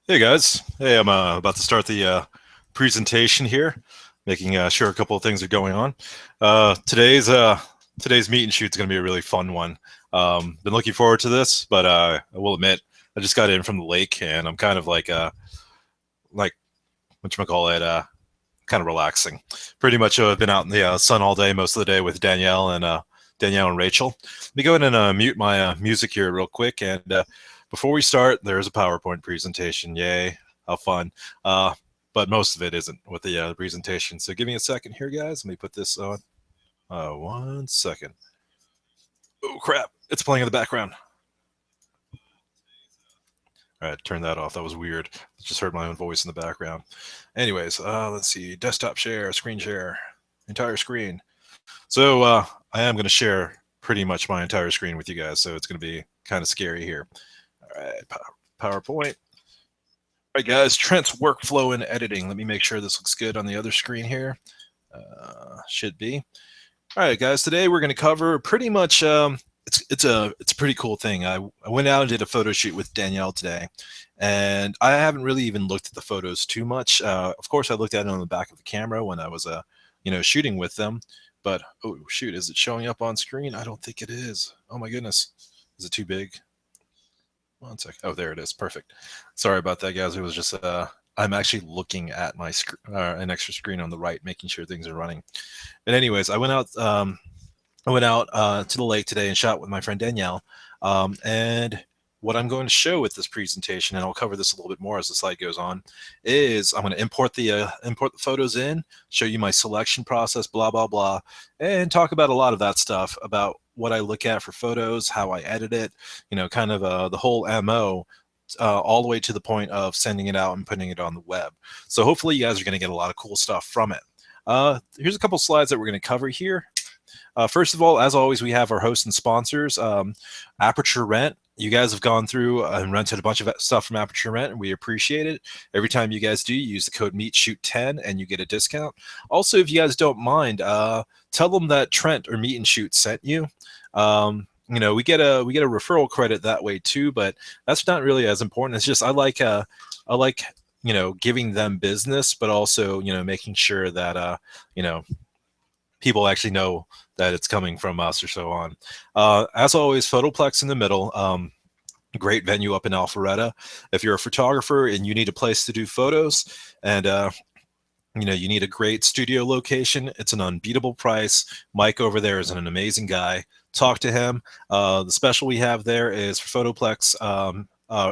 Hey guys, hey, I'm about to start the presentation here, making sure a couple of things are going on. Today's meet and shoot is going to be a really fun one. Been looking forward to this, but I will admit I just got in from the lake and I'm kind of like whatchamacallit, kind of relaxing. Pretty much been out in the sun all day, most of the day with Danielle and Rachel. Let me go ahead and mute my music here real quick. And before we start, there's a PowerPoint presentation. Yay, how fun! Uh, but most of it isn't with the presentation. So give me a second here, guys. Let me put this on. 1 second. Oh crap! It's playing in the background. All right, turn that off. That was weird. Just heard my own voice in the background. Anyways, let's see. Desktop share, screen share, entire screen. So I am going to share pretty much my entire screen with you guys. So it's going to be kind of scary here. All right, PowerPoint. All right, guys, Trent's workflow and editing. Let me make sure this looks good on the other screen here. Should be. All right, guys. Today we're going to cover pretty much. It's a pretty cool thing. I went out and did a photo shoot with Danielle today, and I haven't really even looked at the photos too much. Of course, I looked at it on the back of the camera when I was shooting with them. But oh shoot, is it showing up on screen? I don't think it is. Oh my goodness, is it too big? 1 sec. Oh, there it is. Perfect. Sorry about that, guys. It was just I'm actually looking at my an extra screen on the right, making sure things are running. But anyways, I went out to the lake today and shot with my friend Danielle. And what I'm going to show with this presentation, and I'll cover this a little bit more as the slide goes on, is I'm going to import the photos in, show you my selection process, blah blah blah, and talk about a lot of that stuff about what I look at for photos, how I edit it, kind of the whole MO. All the way to the point of sending it out and putting it on the web. So hopefully you guys are going to get a lot of cool stuff from it. Here's a couple slides that we're going to cover here. First of all, as always, we have our hosts and sponsors, Aperture Rent. You guys have gone through and rented a bunch of stuff from Aperture Rent, and we appreciate it. Every time you guys do, use the code MEETSHOOT10 and you get a discount. Also, if you guys don't mind, tell them that Trent or Meet and Shoot sent you. We get a referral credit that way too, but that's not really as important. It's just I like giving them business, but also making sure that people actually know that it's coming from us or so on. As always, Photoplex in the middle. Great venue up in Alpharetta. If you're a photographer and you need a place to do photos and you need a great studio location, it's an unbeatable price. Mike over there is an amazing guy. Talk to him. The special we have there is for Photoplex.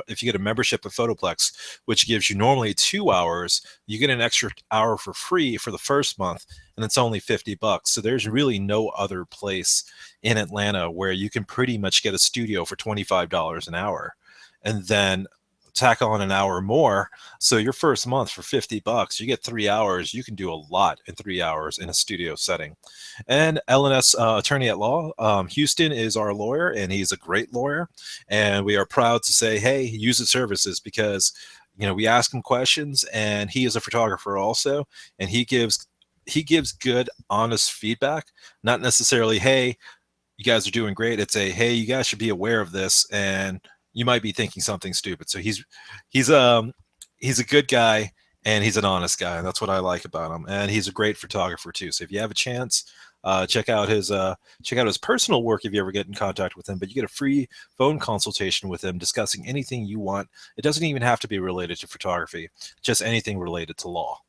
If you get a membership of Photoplex, which gives you normally 2 hours, you get an extra hour for free for the first month, and it's only $50. So there's really no other place in Atlanta where you can pretty much get a studio for $25 an hour, and then tack on an hour more. So your first month for $50, you get 3 hours. You can do a lot in 3 hours in a studio setting. And LNS attorney at law, Houston is our lawyer, and he's a great lawyer. And we are proud to say, hey, use his services because we ask him questions, and he is a photographer also, and he gives good, honest feedback. Not necessarily, hey, you guys are doing great. It's a, hey, you guys should be aware of this, and you might be thinking something stupid. So he's a good guy, and he's an honest guy, and that's what I like about him. And he's a great photographer too. So if you have a chance, check out his personal work if you ever get in contact with him. But you get a free phone consultation with him, discussing anything you want. It doesn't even have to be related to photography, just anything related to law.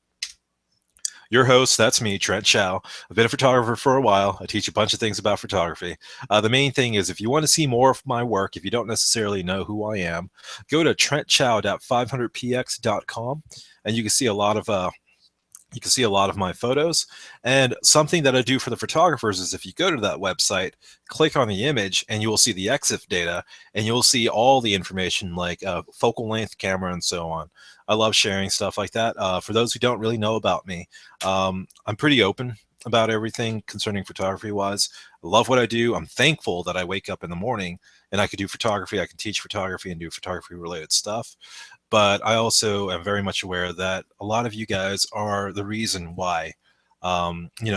Your host, that's me, Trent Chau. I've been a photographer for a while. I teach a bunch of things about photography. The main thing is if you want to see more of my work, if you don't necessarily know who I am, go to trentchau.500px.com, and you can see a lot of my photos. And something that I do for the photographers is if you go to that website, click on the image, and you will see the EXIF data, and you'll see all the information like focal length, camera, and so on. I love sharing stuff like that. For those who don't really know about me, I'm pretty open about everything concerning photography wise. I love what I do. I'm thankful that I wake up in the morning and I can do photography. I can teach photography and do photography related stuff. But I also am very much aware that a lot of you guys are the reason why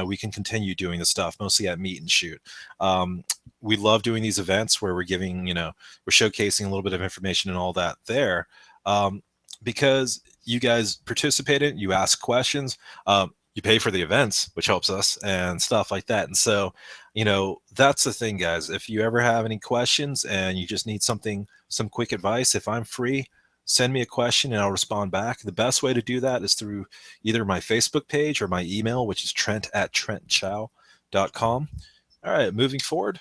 we can continue doing this stuff, mostly at Meet and Shoot. We love doing these events where we're giving, we're showcasing a little bit of information and all that there. because you guys participate in it, you ask questions, you pay for the events, which helps us and stuff like that. And so, that's the thing, guys. If you ever have any questions and you just need some quick advice, if I'm free, send me a question and I'll respond back. The best way to do that is through either my Facebook page or my email, which is trent@trentchau.com. All right, moving forward.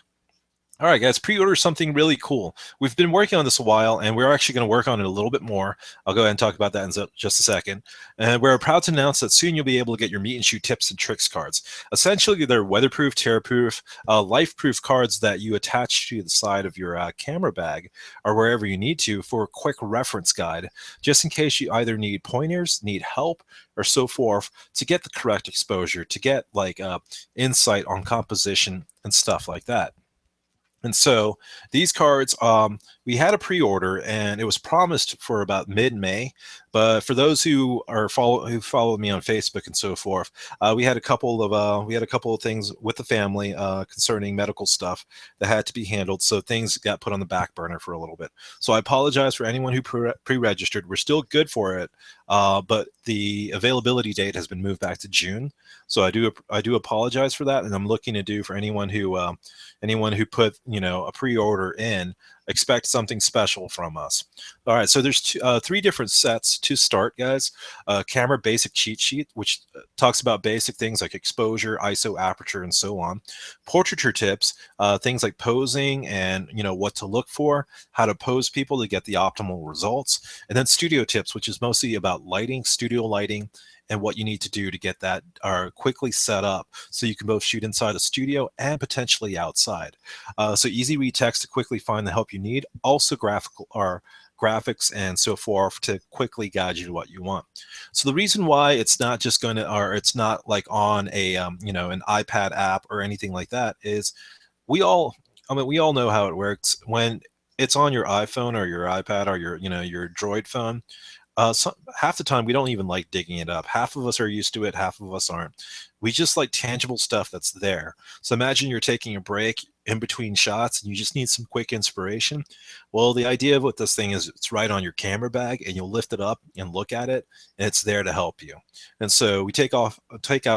All right, guys, pre-order something really cool. We've been working on this a while, and we're actually going to work on it a little bit more. I'll go ahead and talk about that in just a second. And we're proud to announce that soon you'll be able to get your meet and shoot tips and tricks cards. Essentially, they're weatherproof, tear-proof, life-proof cards that you attach to the side of your camera bag or wherever you need to for a quick reference guide, just in case you either need pointers, need help, or so forth to get the correct exposure, to get like insight on composition and stuff like that. And so these cards, we had a pre-order, and it was promised for about mid-May. But for those who follow me on Facebook and so forth, we had a couple of things with the family concerning medical stuff that had to be handled. So things got put on the back burner for a little bit. So I apologize for anyone who pre-registered. We're still good for it, but the availability date has been moved back to June. So I do apologize for that, and I'm looking to do for anyone who put a pre-order in, expect something special from us. All right, so there's three different sets to start, guys. Camera basic cheat sheet, which talks about basic things like exposure, ISO, aperture, and so on. Portraiture tips, things like posing and what to look for, how to pose people to get the optimal results. And then studio tips, which is mostly about lighting, studio lighting, and what you need to do to get that quickly set up so you can both shoot inside a studio and potentially outside. So easy read text to quickly find the help you need. Also graphics and so forth to quickly guide you to what you want. So the reason why it's not just going to, or it's not like on a an iPad app or anything like that is we all know how it works when it's on your iPhone or your iPad or your Droid phone. Half the time we don't even like digging it up. Half of us are used to it, half of us aren't. We just like tangible stuff that's there. So imagine you're taking a break in between shots and you just need some quick inspiration. Well, the idea of what this thing is, it's right on your camera bag, and you'll lift it up and look at it, and it's there to help you. And so we take out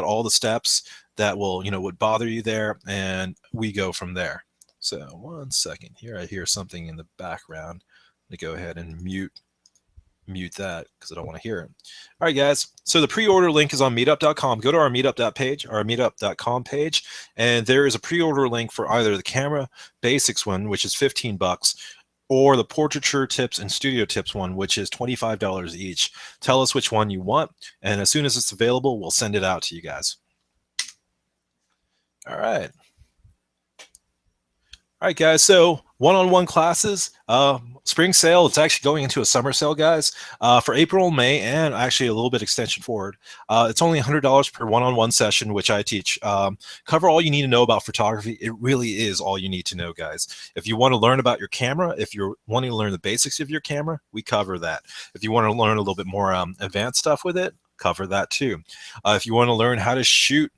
all the steps that would bother you there, and we go from there. So 1 second here, I hear something in the background. Let me go ahead and mute that because I don't want to hear it. All right, guys. So the pre-order link is on meetup.com. Go to our meetup.com page, and there is a pre-order link for either the camera basics one, which is $15, or the portraiture tips and studio tips one, which is $25 each. Tell us which one you want, and as soon as it's available, we'll send it out to you guys. All right. All right, guys. So one-on-one classes, spring sale. It's actually going into a summer sale, guys, for April, May, and actually a little bit extension forward. It's only $100 per one-on-one session, which I teach. Cover all you need to know about photography. It really is all you need to know, guys. If you want to learn about your camera, if you're wanting to learn the basics of your camera, we cover that. If you want to learn a little bit more advanced stuff with it, cover that too. If you want to learn how to shoot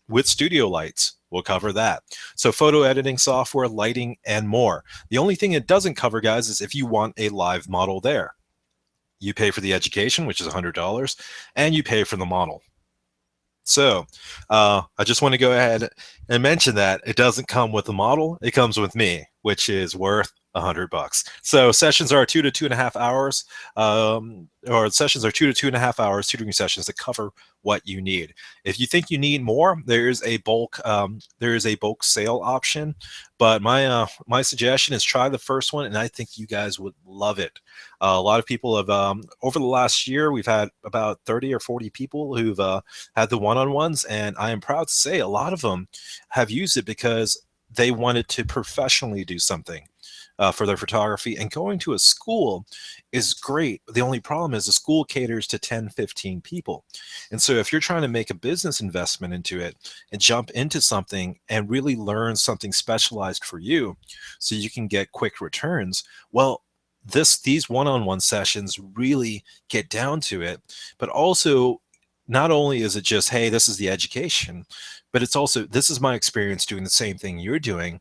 with studio lights, we'll cover that. So photo editing software, lighting, and more. The only thing it doesn't cover, guys, is if you want a live model there. You pay for the education, which is $100, and you pay for the model. So I just want to go ahead and mention that it doesn't come with the model. It comes with me, which is worth $100. So sessions are 2 to 2.5 hours, or sessions are 2 to 2.5 hours tutoring sessions that cover what you need. If you think you need more, there is a bulk sale option. But my suggestion is try the first one, and I think you guys would love it. A lot of people have over the last year, we've had about 30 or 40 people who've had the one-on-ones, and I am proud to say a lot of them have used it because they wanted to professionally do something for their photography, and going to a school is great. The only problem is the school caters to 10, 15 people. And so if you're trying to make a business investment into it and jump into something and really learn something specialized for you so you can get quick returns, well, these one-on-one sessions really get down to it. But also, not only is it just, hey, this is the education, but it's also, this is my experience doing the same thing you're doing.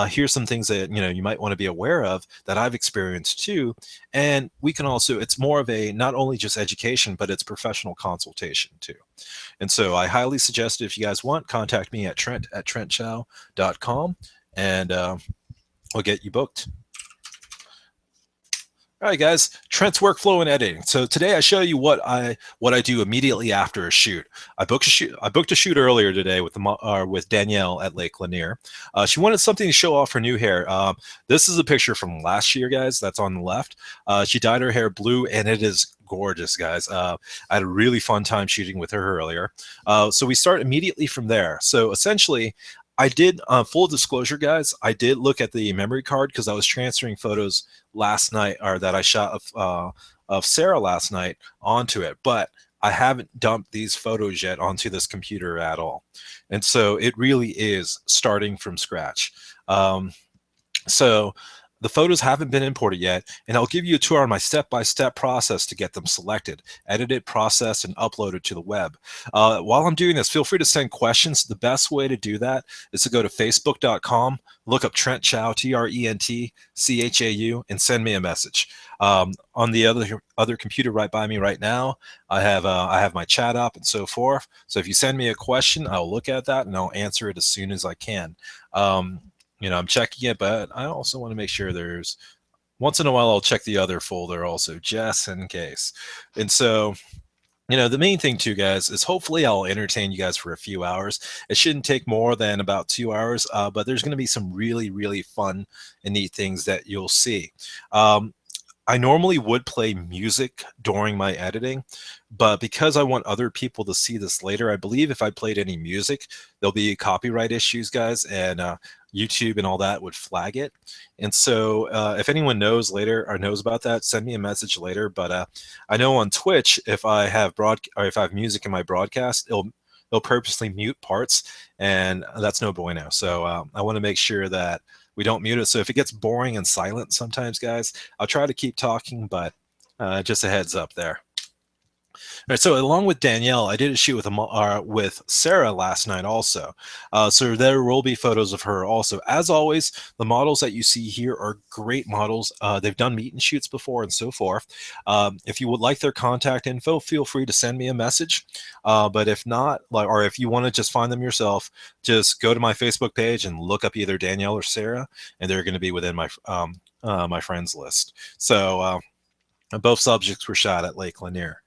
Here's some things that you might want to be aware of that I've experienced too. And we can also, it's more of a not only just education, but it's professional consultation too. And so I highly suggest, if you guys want, contact me at trentchau.com, and I'll get you booked. All right, guys. Trent's workflow and editing. So today I show you what I do immediately after a shoot. I booked a shoot earlier today with Danielle at Lake Lanier. She wanted something to show off her new hair. This is a picture from last year, guys. That's on the left. She dyed her hair blue, and it is gorgeous, guys. I had a really fun time shooting with her earlier. So we start immediately from there. So essentially, I did, full disclosure, guys, I did look at the memory card because I was transferring photos last night, or that I shot of Sarah last night, onto it. But I haven't dumped these photos yet onto this computer at all. And so it really is starting from scratch. So the photos haven't been imported yet, and I'll give you a tour on my step-by-step process to get them selected, edited, processed, and uploaded to the web. While I'm doing this, feel free to send questions. The best way to do that is to go to facebook.com, look up Trent Chau, TRENTCHAU, and send me a message. On the other computer right by me right now, I have my chat up and so forth. So if you send me a question, I'll look at that and I'll answer it as soon as I can. I'm checking it, but I also want to make sure once in a while I'll check the other folder also, just in case. And so, the main thing too, guys, is hopefully I'll entertain you guys for a few hours. It shouldn't take more than about 2 hours, but there's going to be some really, really fun and neat things that you'll see. I normally would play music during my editing, but because I want other people to see this later, I believe if I played any music, there'll be copyright issues, guys, and YouTube and all that would flag it. And so if anyone knows later or knows about that, send me a message later. But I know on Twitch, if I have music in my broadcast, it'll purposely mute parts, and that's no bueno. So I want to make sure that we don't mute it. So if it gets boring and silent sometimes, guys, I'll try to keep talking, but just a heads up there. All right, so along with Danielle, I did a shoot with Sarah last night also. So there will be photos of her also. As always, the models that you see here are great models. They've done meet and shoots before and so forth. If you would like their contact info, feel free to send me a message. But if not, or if you want to just find them yourself, just go to my Facebook page and look up either Danielle or Sarah, and they're going to be within my friends list. So both subjects were shot at Lake Lanier.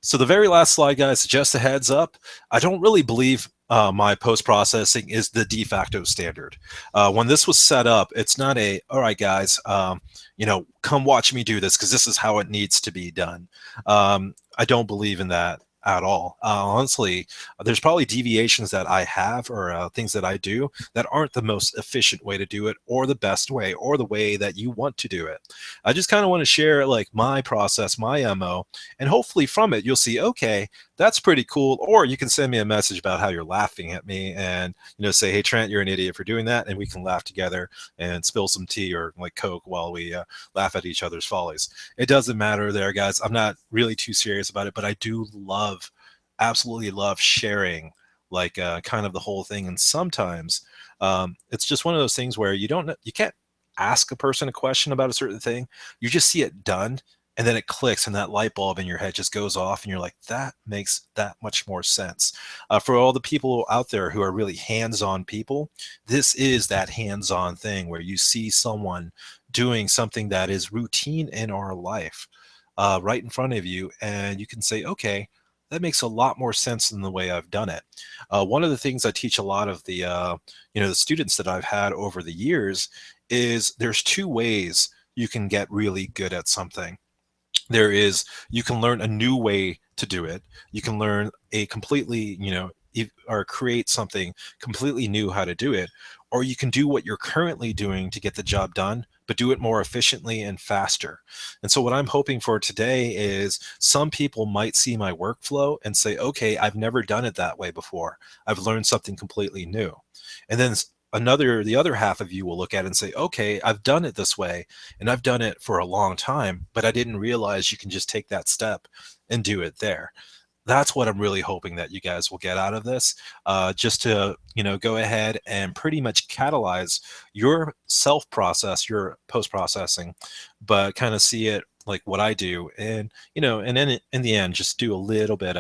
So the very last slide, guys, just a heads up, I don't really believe my post-processing is the de facto standard. When this was set up, it's not all right, guys, come watch me do this because this is how it needs to be done. I don't believe in that at all. Honestly, there's probably deviations that I have, or things that I do that aren't the most efficient way to do it, or the best way, or the way that you want to do it. I just kind of want to share like my process, my MO, and hopefully from it you'll see, okay, that's pretty cool. Or you can send me a message about how you're laughing at me, and say, hey Trent, you're an idiot for doing that, and we can laugh together and spill some tea or like Coke while we laugh at each other's follies. It doesn't matter there, guys. I'm not really too serious about it, but I do absolutely love sharing like kind of the whole thing. And sometimes it's just one of those things where you can't ask a person a question about a certain thing. You just see it done, and then it clicks, and that light bulb in your head just goes off, and you're like, that makes that much more sense. For all the people out there who are really hands-on people, this is that hands-on thing where you see someone doing something that is routine in our life right in front of you, and you can say, okay, that makes a lot more sense than the way I've done it. One of the things I teach a lot of the students that I've had over the years is there's two ways you can get really good at something. You can learn a new way to do it. You can learn a completely, or create something completely new how to do it, or you can do what you're currently doing to get the job done, but do it more efficiently and faster. And so what I'm hoping for today is some people might see my workflow and say, okay, I've never done it that way before. I've learned something completely new. And then the other half of you will look at it and say, okay, I've done it this way, and I've done it for a long time, but I didn't realize you can just take that step and do it there. that's what I'm really hoping that you guys will get out of this, just to go ahead and pretty much catalyze your self process, your post processing, but kind of see it like what I do, and and then in the end, just do a little bit,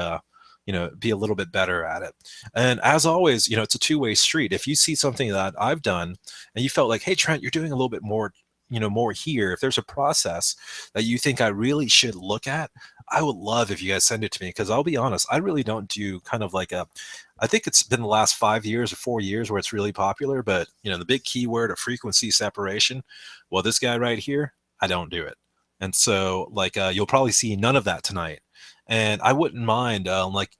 be a little bit better at it. And as always, it's a two-way street. If you see something that I've done and you felt like, hey, Trent, you're doing a little bit more, more here. If there's a process that you think I really should look at, I would love if you guys send it to me, because I'll be honest, I really don't do kind of like I think it's been the last 5 years or 4 years where it's really popular, but the big keyword of frequency separation. Well, this guy right here, I don't do it. And so like, you'll probably see none of that tonight. And I wouldn't mind, like,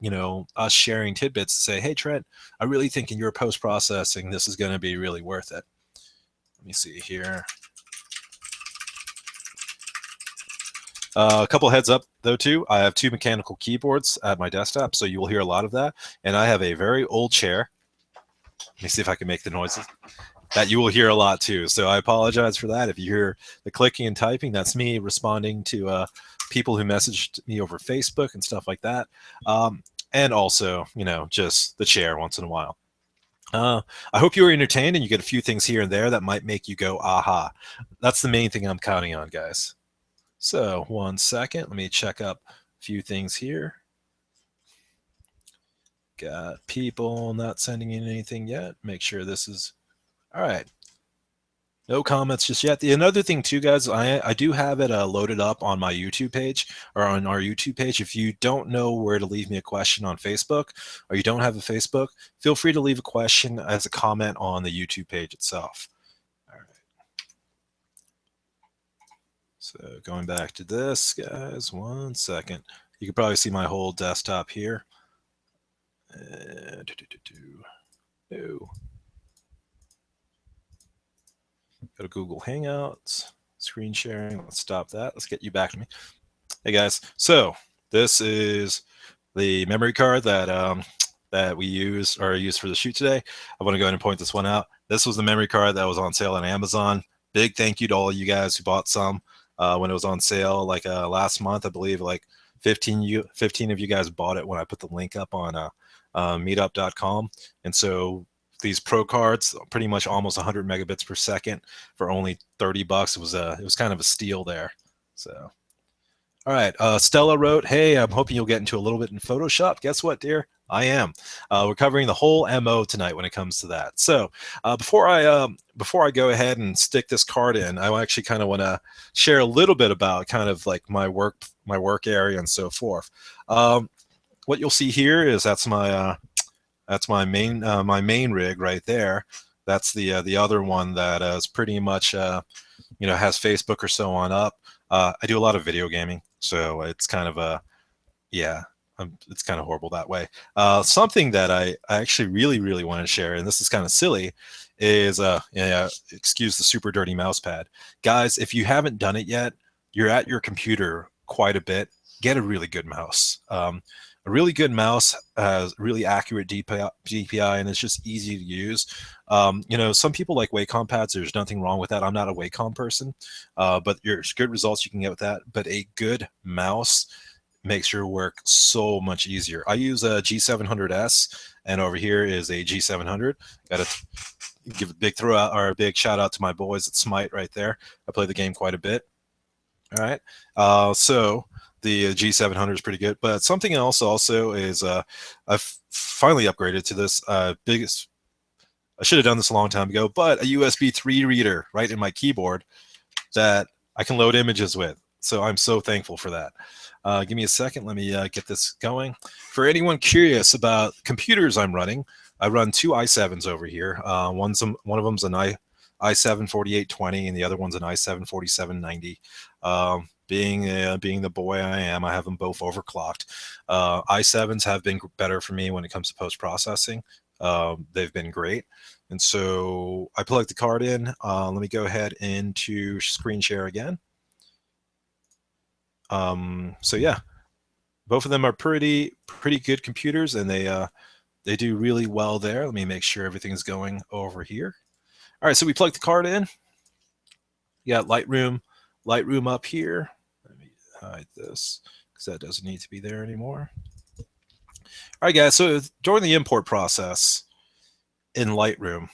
us sharing tidbits to say, hey, Trent, I really think in your post processing, this is going to be really worth it. Let me see here. A couple heads up though too, I have 2 mechanical keyboards at my desktop, so you will hear a lot of that. And I have a very old chair. Let me see if I can make the noises that you will hear a lot too. So I apologize for that. If you hear the clicking and typing, that's me responding to people who messaged me over Facebook and stuff like that. And also, just the chair once in a while. I hope you were entertained and you get a few things here and there that might make you go, aha. That's the main thing I'm counting on, guys. So 1 second, let me check up a few things here. Got people not sending in anything yet. Make sure this is all right. No comments just yet. Another thing too, guys, I do have it loaded up on my YouTube page, or on our YouTube page. If you don't know where to leave me a question on Facebook, or you don't have a Facebook, feel free to leave a question as a comment on the YouTube page itself. All right. So going back to this, guys, 1 second. You can probably see my whole desktop here. No. Go to Google Hangouts, screen sharing. Let's stop that. Let's get you back to me. Hey guys, so this is the memory card that we use for the shoot today. I want to go ahead and point this one out. This was the memory card that was on sale on Amazon. Big thank you to all you guys who bought some when it was on sale, like last month, I believe, like 15 of you guys bought it when I put the link up on meetup.com. And so these pro cards, pretty much almost 100 megabits per second for only $30. It was kind of a steal there. So, all right. Stella wrote, "Hey, I'm hoping you'll get into a little bit in Photoshop." Guess what, dear? I am. We're covering the whole MO tonight when it comes to that. So before I go ahead and stick this card in, I actually kind of want to share a little bit about kind of like my work area and so forth. What you'll see here is that's my main rig right there. That's the other one that is pretty much has Facebook or so on up. I do a lot of video gaming, so it's kind of it's kind of horrible that way. Something that I actually really want to share, and this is kind of silly, is excuse the super dirty mouse pad, guys. If you haven't done it yet, you're at your computer quite a bit. Get a really good mouse. A really good mouse has really accurate DPI, and it's just easy to use. Some people like Wacom pads. There's nothing wrong with that. I'm not a Wacom person, but there's good results you can get with that. But a good mouse makes your work so much easier. I use a G700S, and over here is a G700. Got to give a big a big shout out to my boys at Smite right there. I play the game quite a bit. All right, so the G700 is pretty good, but something else also is I've finally upgraded to this biggest. I should have done this a long time ago, but a USB 3 reader right in my keyboard that I can load images with. So I'm so thankful for that. Give me a second. Let me get this going. For anyone curious about computers I'm running, I run 2 i7s over here. One of them's an i7 4820, and the other one's an i7 4790. Being the boy I am, I have them both overclocked. i7s have been better for me when it comes to post-processing. They've been great. And so I plugged the card in. Let me go ahead into screen share again. So yeah, both of them are pretty good computers, and they do really well there. Let me make sure everything's going over here. All right, so we plugged the card in. You got Lightroom up here. Let me hide this because that doesn't need to be there anymore. All right, guys. So during the import process in Lightroom,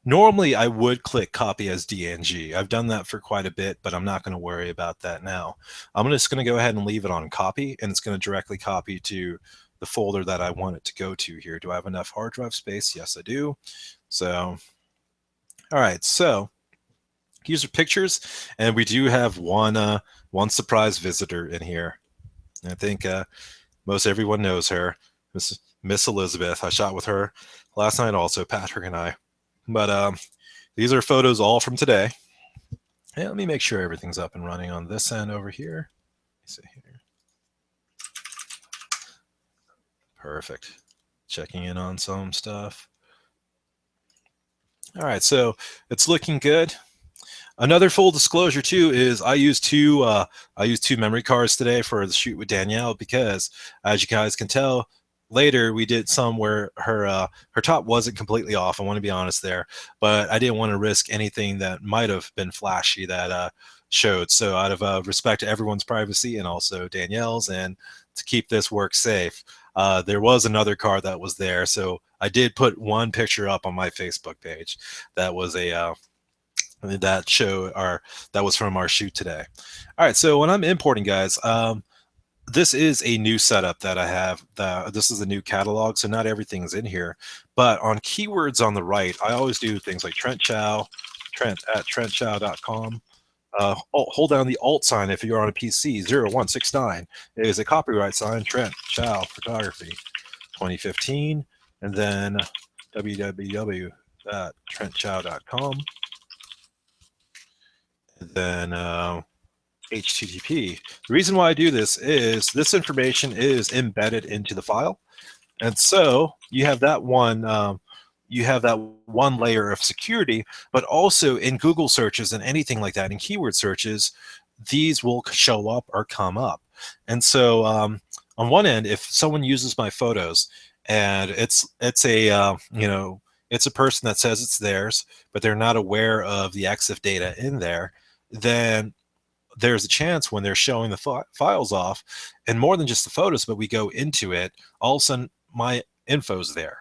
normally I would click copy as DNG. I've done that for quite a bit, but I'm not going to worry about that now. I'm just going to go ahead and leave it on copy, and it's going to directly copy to the folder that I want it to go to here. Do I have enough hard drive space? Yes, I do. So, all right. So here's our pictures, and we do have one surprise visitor in here. I think most everyone knows her, Miss Elizabeth. I shot with her last night also, Patrick and I. But these are photos all from today. Hey, let me make sure everything's up and running on this end over here. Let me see here. Perfect. Checking in on some stuff. All right, so it's looking good. Another full disclosure too is I used two memory cards today for the shoot with Danielle because, as you guys can tell, later we did some where her top wasn't completely off. I want to be honest there, but I didn't want to risk anything that might have been flashy that showed. So out of respect to everyone's privacy and also Danielle's, and to keep this work safe, there was another card that was there. So I did put one picture up on my Facebook page that was a that was from our shoot today. All right, so when I'm importing, guys, this is a new setup that I have. This is a new catalog, so not everything's in here. But on keywords on the right, I always do things like Trent Chau, Trent at trentchau.com. Hold down the Alt sign if you're on a PC. 0169 is a copyright sign, Trent Chau Photography 2015, and then www.trentchau.com. Then HTTP. The reason why I do this is this information is embedded into the file, and so you have that one layer of security. But also in Google searches and anything like that, in keyword searches, these will show up or come up. And so on one end, if someone uses my photos and it's a it's a person that says it's theirs, but they're not aware of the EXIF data in there, then there's a chance when they're showing the files off, and more than just the photos, but we go into it, all of a sudden my info's there.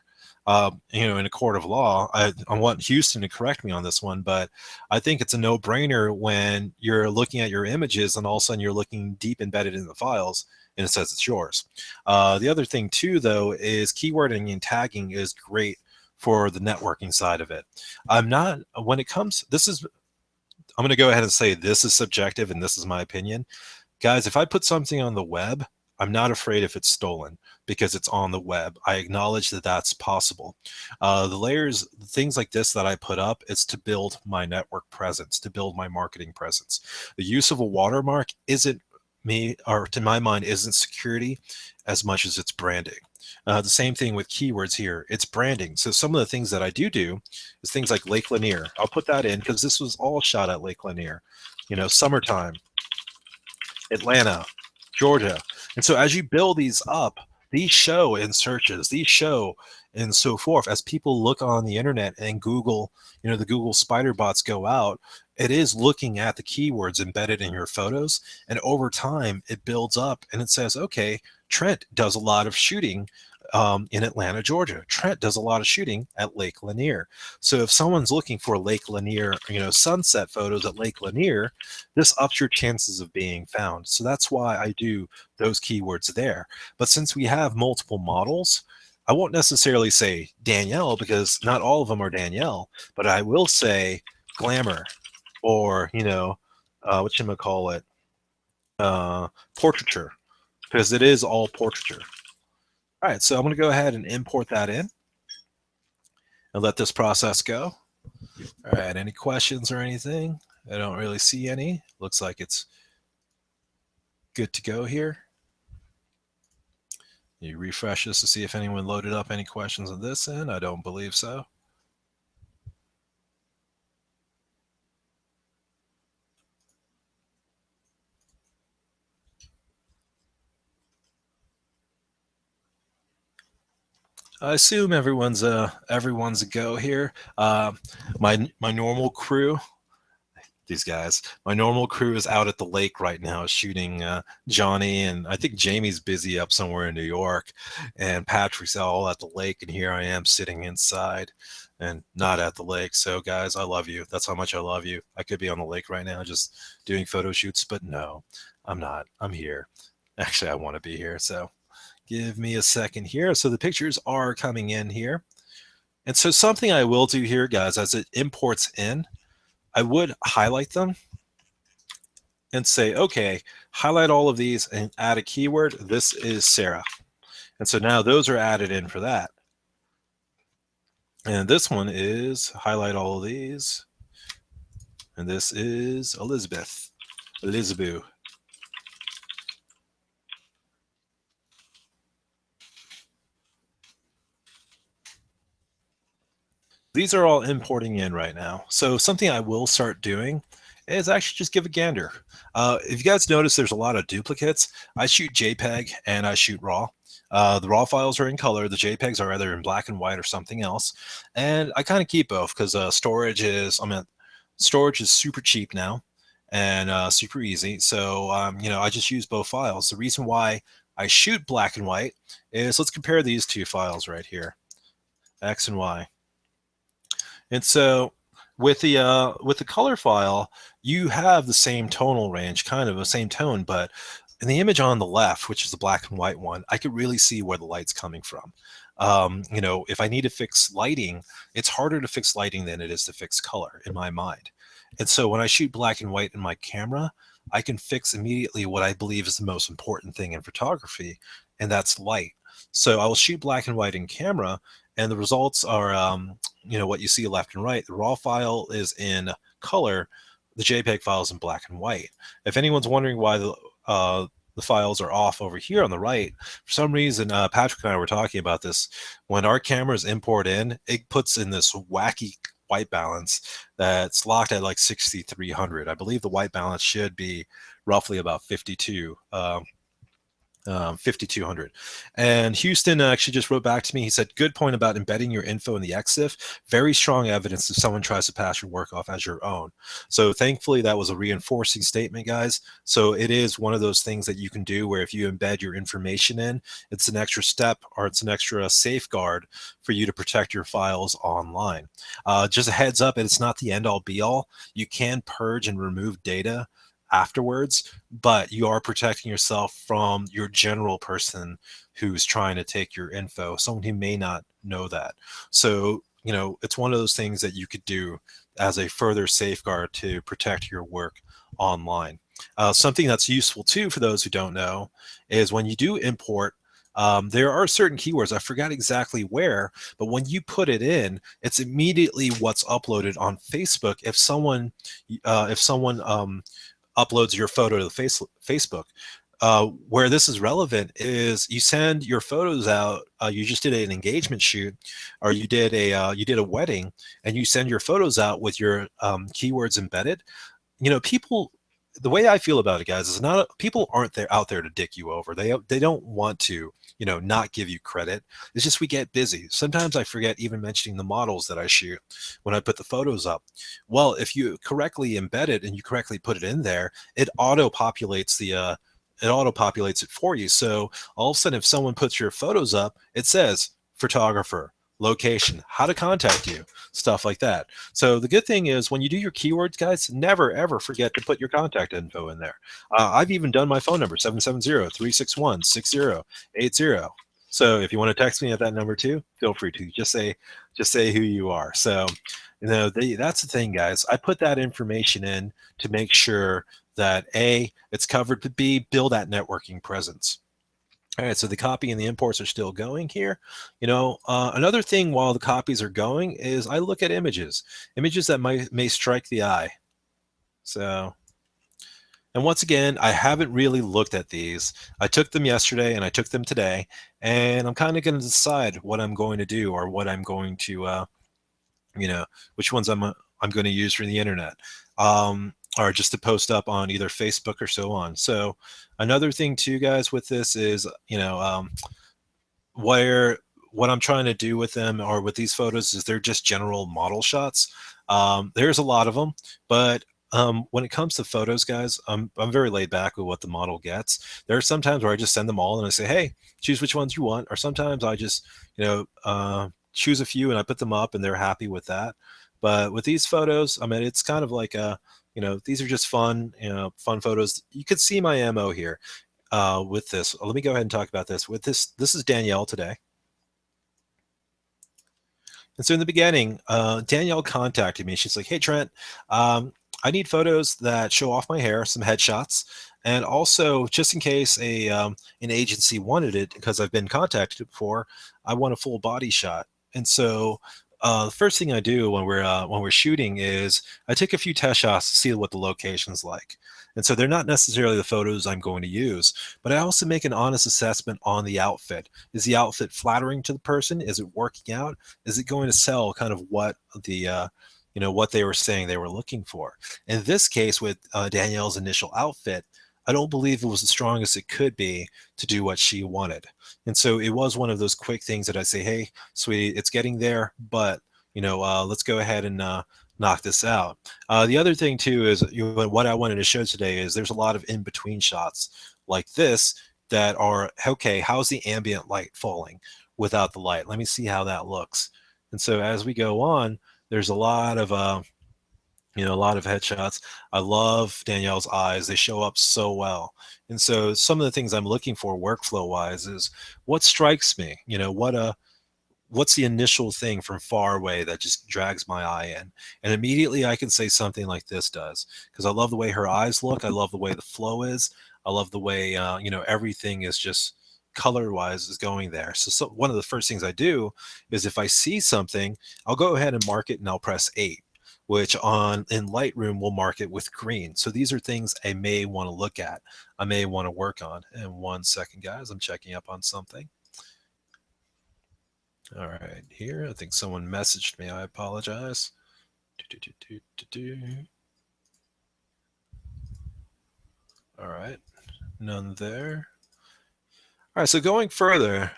In a court of law, I want Houston to correct me on this one, but I think it's a no-brainer when you're looking at your images and all of a sudden you're looking deep embedded in the files and it says it's yours. The other thing too, though, is keywording and tagging is great for the networking side of it. When it comes, I'm going to go ahead and say this is subjective and this is my opinion. Guys, if I put something on the web, I'm not afraid if it's stolen because it's on the web. I acknowledge that that's possible. The layers, things like this that I put up, is to build my network presence, to build my marketing presence. The use of a watermark isn't to my mind, isn't security as much as it's branding. The same thing with keywords here. It's branding. So some of the things that I do is things like Lake Lanier. I'll put that in because this was all shot at Lake Lanier. Summertime, Atlanta, Georgia. And so as you build these up, these show in searches, these show and so forth. As people look on the internet and Google, the Google spider bots go out, it is looking at the keywords embedded in your photos. And over time, it builds up and it says, okay, Trent does a lot of shooting in Atlanta, Georgia. Trent does a lot of shooting at Lake Lanier. So if someone's looking for Lake Lanier, sunset photos at Lake Lanier, this ups your chances of being found. So that's why I do those keywords there. But since we have multiple models, I won't necessarily say Danielle because not all of them are Danielle, but I will say glamour or, whatchamacallit, portraiture, because it is all portraiture. All right, so I'm going to go ahead and import that in and let this process go. All right, any questions or anything? I don't really see any. Looks like it's good to go here. You refresh this to see if anyone loaded up any questions on this end. I don't believe so. I assume everyone's a go here. My normal crew, these guys. My normal crew is out at the lake right now shooting Johnny, and I think Jamie's busy up somewhere in New York, and Patrick's all at the lake, and here I am sitting inside and not at the lake. So guys, I love you. That's how much I love you. I could be on the lake right now just doing photo shoots, but no, I'm not. I'm here. Actually, I want to be here. So give me a second here. So the pictures are coming in here. And so something I will do here, guys, as it imports in, I would highlight them and say, okay, highlight all of these and add a keyword. This is Sarah. And so now those are added in for that. And this one is highlight all of these. And this is Elizabeth. Elizabeth. These are all importing in right now. So something I will start doing is actually just give a gander. If you guys notice, there's a lot of duplicates. I shoot JPEG and I shoot RAW. The RAW files are in color. The JPEGs are either in black and white or something else. And I kind of keep both because storage is super cheap now and super easy. So, I just use both files. The reason why I shoot black and white is let's compare these two files right here, X and Y. And so with the color file, you have the same tonal range, kind of the same tone, but in the image on the left, which is the black and white one, I could really see where the light's coming from. If I need to fix lighting, it's harder to fix lighting than it is to fix color in my mind. And so when I shoot black and white in my camera, I can fix immediately what I believe is the most important thing in photography, and that's light. So I will shoot black and white in camera, and the results are, what you see left and right. The raw file is in color, the JPEG file is in black and white. If anyone's wondering why the files are off over here on the right, for some reason, Patrick and I were talking about this. When our cameras import in, it puts in this wacky white balance that's locked at like 6,300. I believe the white balance should be roughly about 52. 5,200. And Houston actually just wrote back to me. He said, good point about embedding your info in the EXIF. Very strong evidence if someone tries to pass your work off as your own. So thankfully, that was a reinforcing statement, guys. So it is one of those things that you can do where if you embed your information in, it's an extra step or it's an extra safeguard for you to protect your files online. Just a heads up, it's not the end all be all. You can purge and remove data afterwards, but you are protecting yourself from your general person who's trying to take your info, someone who may not know that. So, it's one of those things that you could do as a further safeguard to protect your work online. Something that's useful too for those who don't know is when you do import, there are certain keywords. I forgot exactly where, but when you put it in, it's immediately what's uploaded on Facebook. If someone uploads your photo to the Facebook. Where this is relevant is you send your photos out. You just did an engagement shoot, or you did a wedding, and you send your photos out with your keywords embedded. People. The way I feel about it, guys, is people aren't out there to dick you over. They don't want to not give you credit. It's just we get busy. Sometimes I forget even mentioning the models that I shoot when I put the photos up. Well, if you correctly embed it and you correctly put it in there, it auto-populates it for you. So all of a sudden, if someone puts your photos up, it says photographer, location, how to contact you, stuff like that. So the good thing is when you do your keywords, guys, never ever forget to put your contact info in there. I've even done my phone number, 770-361-6080. So if you want to text me at that number too, feel free to just say who you are. So that's the thing, guys. I put that information in to make sure that A, it's covered, but B, build that networking presence. All right, so the copy and the imports are still going here. Another thing while the copies are going is I look at images that may strike the eye. So, and once again, I haven't really looked at these. I took them yesterday and I took them today, and I'm kind of going to decide what I'm going to do or what I'm going to, which ones I'm going to use for the internet. Or just to post up on either Facebook or so on. So another thing too, guys, with this is, what I'm trying to do with them or with these photos is they're just general model shots. There's a lot of them, but When it comes to photos, guys, I'm very laid back with what the model gets. There are some times where I just send them all and I say, "Hey, choose which ones you want." Or sometimes I just, choose a few and I put them up and they're happy with that. But with these photos, I mean, it's kind of like these are just fun, fun photos. You could see my MO here with this. Let me go ahead and talk about this. With this, this is Danielle today. And so in the beginning, Danielle contacted me. She's like, "Hey, Trent, I need photos that show off my hair, some headshots, and also just in case an agency wanted it, because I've been contacted before, I want a full body shot." And so the first thing I do when we're shooting is I take a few test shots to see what the location's like. And so they're not necessarily the photos I'm going to use, but I also make an honest assessment on the outfit. Is the outfit flattering to the person? Is it working out? Is it going to sell kind of what what they were saying they were looking for? In this case, with Danielle's initial outfit, I don't believe it was the strongest it could be to do what she wanted. And so it was one of those quick things that I say, "Hey, sweetie, it's getting there, but let's go ahead and knock this out." The other thing too is, what I wanted to show today is there's a lot of in between shots like this that are okay. How's the ambient light falling without the light? Let me see how that looks. And so as we go on, there's a lot of a lot of headshots. I love Danielle's eyes. They show up so well. And so some of the things I'm looking for workflow wise is what strikes me, what's the initial thing from far away that just drags my eye in, and immediately I can say something like this does, because I love the way her eyes look. I love the way the flow is. I love the way everything is just color wise is going there. So one of the first things I do is, if I see something, I'll go ahead and mark it and I'll press 8, which on in Lightroom will mark it with green. So these are things I may want to look at, I may want to work on. And 1 second, guys, I'm checking up on something. All right, here, I think someone messaged me. I apologize. All right, none there. All right, so going further,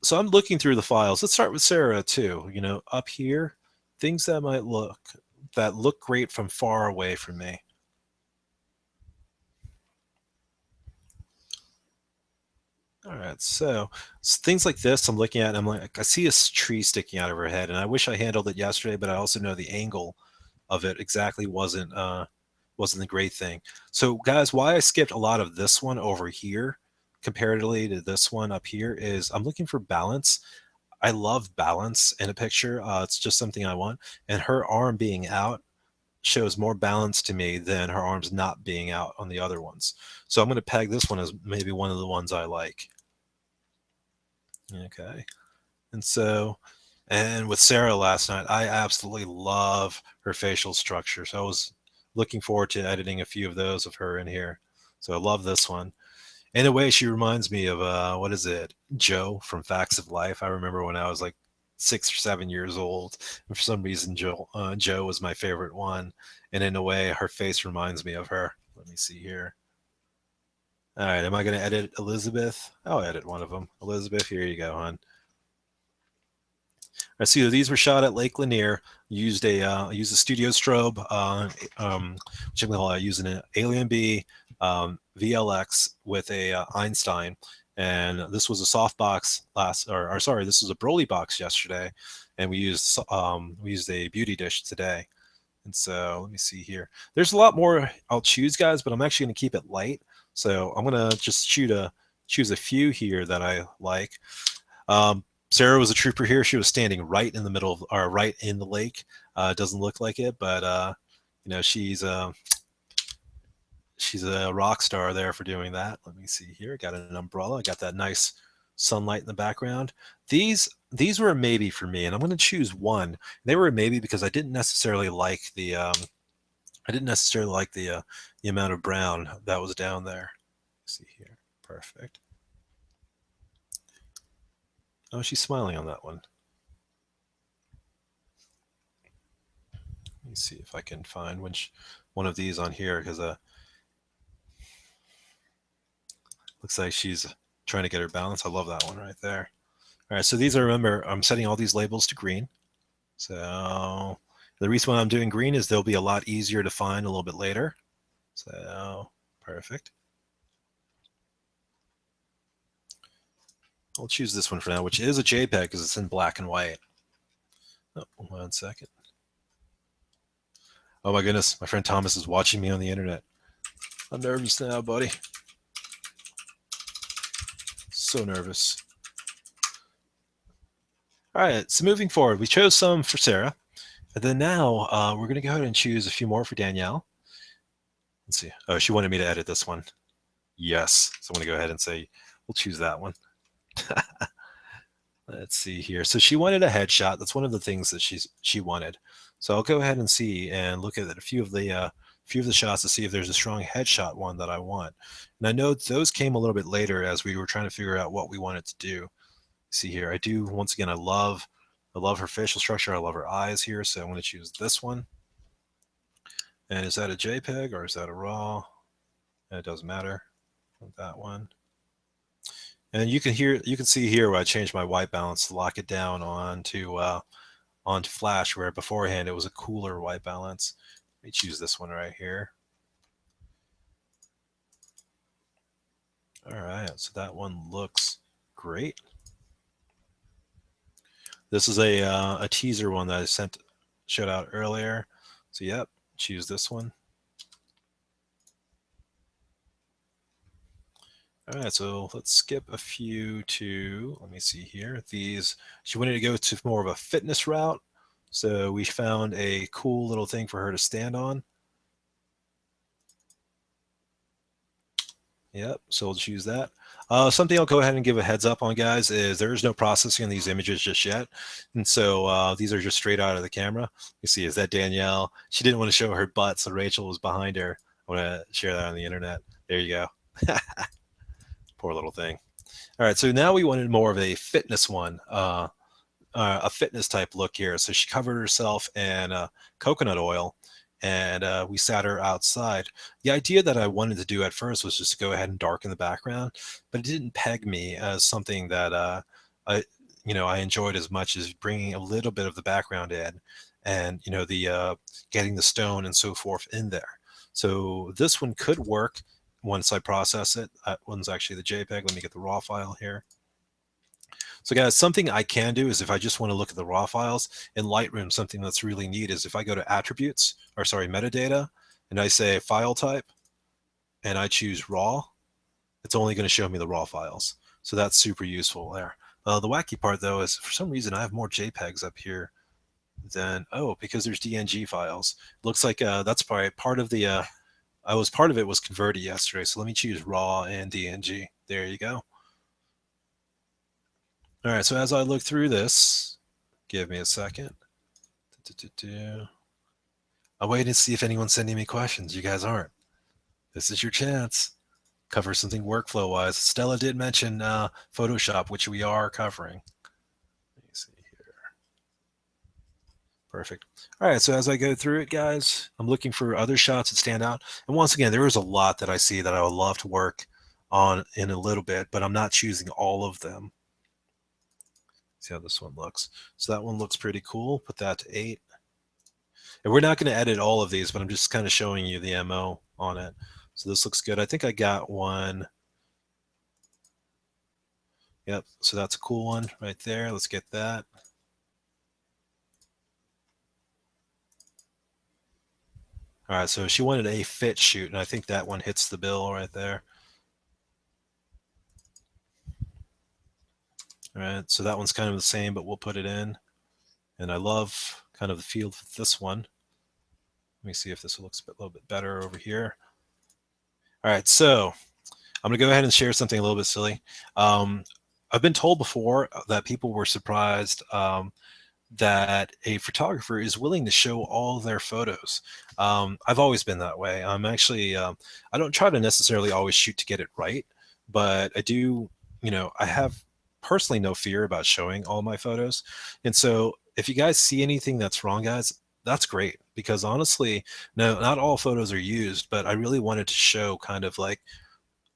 so I'm looking through the files. Let's start with Sarah too. Up here, things that look great from far away from me. All right, so things like this I'm looking at, and I'm like, I see a tree sticking out of her head, and I wish I handled it yesterday, but I also know the angle of it exactly wasn't the great thing. So guys, why I skipped a lot of this one over here comparatively to this one up here is I'm looking for balance. I love balance in a picture. It's just something I want. And her arm being out shows more balance to me than her arms not being out on the other ones. So I'm going to peg this one as maybe one of the ones I like. Okay. And so, and with Sarah last night, I absolutely love her facial structure. So I was looking forward to editing a few of those of her in here. So I love this one. In a way, she reminds me of what is it, Joe from Facts of Life. I remember when I was like 6 or 7 years old, and for some reason Joe was my favorite one. And in a way, her face reminds me of her. Let me see here. All right, am I going to edit Elizabeth? I'll edit one of them. Elizabeth, here you go, hon. I see that these were shot at Lake Lanier. Used a studio strobe, which I use an Alien B VLX with a Einstein, and this was a softbox or sorry, this was a Broly box yesterday, and we used a beauty dish today. And so let me see here. There's a lot more I'll choose, guys, but I'm actually going to keep it light. So I'm going to just choose a few here that I like. Sarah was a trooper here. She was standing right in the middle of, or right in the lake. Doesn't look like it, but she's a rock star there for doing that. Let me see here. Got an umbrella. Got that nice sunlight in the background. These were a maybe for me, and I'm going to choose one. They were a maybe because I didn't necessarily like the amount of brown that was down there. Let's see here. Perfect. Oh, she's smiling on that one. Let me see if I can find which one of these on here, because looks like she's trying to get her balance. I love that one right there. All right, so these are, remember, I'm setting all these labels to green. So The reason why I'm doing green is they'll be a lot easier to find a little bit later. So, perfect. I'll choose this one for now, which is a JPEG because it's in black and white. Oh, 1 second. Oh my goodness, my friend Thomas is watching me on the internet. I'm nervous now, buddy. So nervous. All right, so moving forward, we chose some for Sarah. And then now we're going to go ahead and choose a few more for Danielle. Let's see. Oh, she wanted me to edit this one. Yes. So I'm going to go ahead and say, we'll choose that one. Let's see here. So she wanted a headshot. That's one of the things that she wanted. So I'll go ahead and see and look at a few of the shots to see if there's a strong headshot one that I want. And I know those came a little bit later as we were trying to figure out what we wanted to do. See here, I do, once again, I love her facial structure. I love her eyes here. So I'm going to choose this one. And is that a JPEG or is that a RAW? It doesn't matter. That one. And you can see here where I changed my white balance to lock it down onto flash, where beforehand it was a cooler white balance. Let me choose this one right here. All right, so that one looks great. This is a teaser one that I showed out earlier. So yep, choose this one. All right, so let's skip a few to, let me see here. These, she wanted to go to more of a fitness route. So we found a cool little thing for her to stand on. Yep, so we'll choose that. Something I'll go ahead and give a heads up on, guys, is there is no processing on these images just yet. And so these are just straight out of the camera. You see, is that Danielle? She didn't want to show her butt, so Rachel was behind her. I want to share that on the internet. There you go. Poor little thing. All right, so now we wanted more of a fitness one, a fitness type look here. So she covered herself in coconut oil, and we sat her outside. The idea that I wanted to do at first was just to go ahead and darken the background, but it didn't peg me as something that I enjoyed as much as bringing a little bit of the background in, and the getting the stone and so forth in there. So this one could work once I process it. That one's actually the JPEG. Let me get the raw file here. So guys, something I can do is if I just want to look at the raw files in Lightroom, something that's really neat is if I go to attributes, or sorry, metadata, and I say file type, and I choose raw, it's only going to show me the raw files. So that's super useful there. The wacky part though is for some reason I have more JPEGs up here than, because there's DNG files. Looks like that's probably part of the, part of it was converted yesterday. So let me choose raw and DNG. There you go. All right, so as I look through this, give me a second. I'm waiting to see if anyone's sending me questions. You guys aren't. This is your chance. Cover something workflow-wise. Stella did mention Photoshop, which we are covering. Let me see here. Perfect. All right, so as I go through it, guys, I'm looking for other shots that stand out. And once again, there is a lot that I see that I would love to work on in a little bit, but I'm not choosing all of them. See how this one looks. So that one looks pretty cool. Put that to 8. And we're not going to edit all of these, but I'm just kind of showing you the MO on it. So this looks good. I think I got one. Yep, so that's a cool one right there. Let's get that. All right, so she wanted a fit shoot, and I think that one hits the bill right there. All right, so that one's kind of the same, but we'll put it in. And I love kind of the feel of this one. Let me see if this looks a little bit better over here. All right, so I'm going to go ahead and share something a little bit silly. I've been told before that people were surprised that a photographer is willing to show all their photos. I've always been that way. I'm actually, I don't try to necessarily always shoot to get it right, but I do, I have personally no fear about showing all my photos. And so if you guys see anything that's wrong, guys, that's great, because honestly, no, not all photos are used, but I really wanted to show kind of like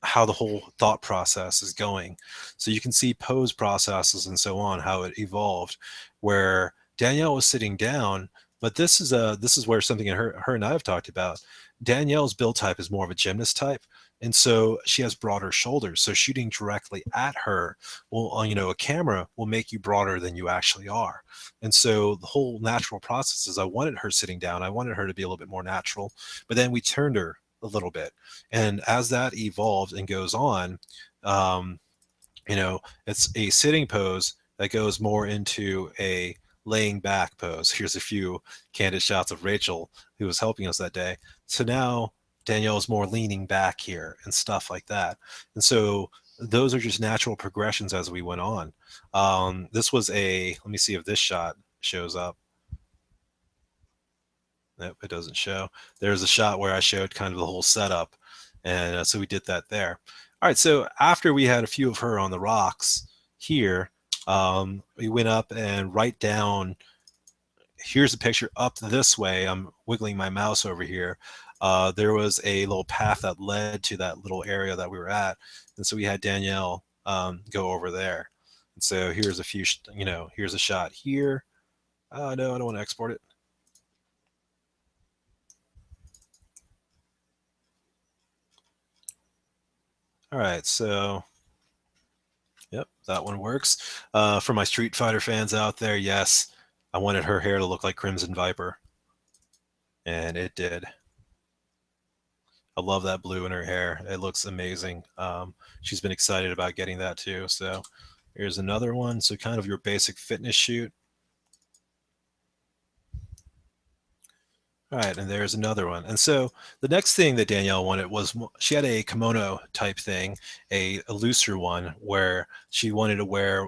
how the whole thought process is going. So you can see pose processes and so on, how it evolved, where Danielle was sitting down, But this is where something her and I have talked about. Danielle's build type is more of a gymnast type, and so she has broader shoulders. So shooting directly at her will, a camera will make you broader than you actually are. And so the whole natural process is I wanted her sitting down. I wanted her to be a little bit more natural, but then we turned her a little bit, and as that evolved and goes on, um, it's a sitting pose that goes more into a laying back pose. Here's a few candid shots of Rachel, who was helping us that day. So now Danielle is more leaning back here and stuff like that. And so those are just natural progressions as we went on. This was let me see if this shot shows up. Nope, it doesn't show. There's a shot where I showed kind of the whole setup. And so we did that there. All right, so after we had a few of her on the rocks here, we went up and right down. Here's a picture up this way. I'm wiggling my mouse over here. There was a little path that led to that little area that we were at. And so we had Danielle go over there. And so here's a few, here's a shot here. No, I don't want to export it. All right, so yep, that one works. For my Street Fighter fans out there, yes, I wanted her hair to look like Crimson Viper, and it did. I love that blue in her hair. It looks amazing. She's been excited about getting that too. So here's another one. So kind of your basic fitness shoot. All right, and there's another one. And so the next thing that Danielle wanted was she had a kimono type thing, a looser one where she wanted to wear,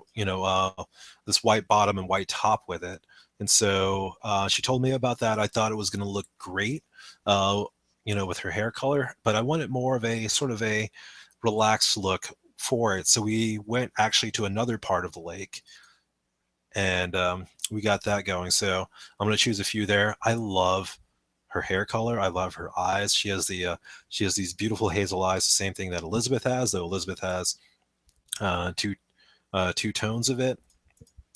this white bottom and white top with it. And so she told me about that. I thought it was going to look great, with her hair color, but I wanted more of a sort of a relaxed look for it. So we went actually to another part of the lake, and we got that going. So I'm going to choose a few there. I love her hair color. I love her eyes. She has these beautiful hazel eyes, the same thing that Elizabeth has, though Elizabeth has two tones of it.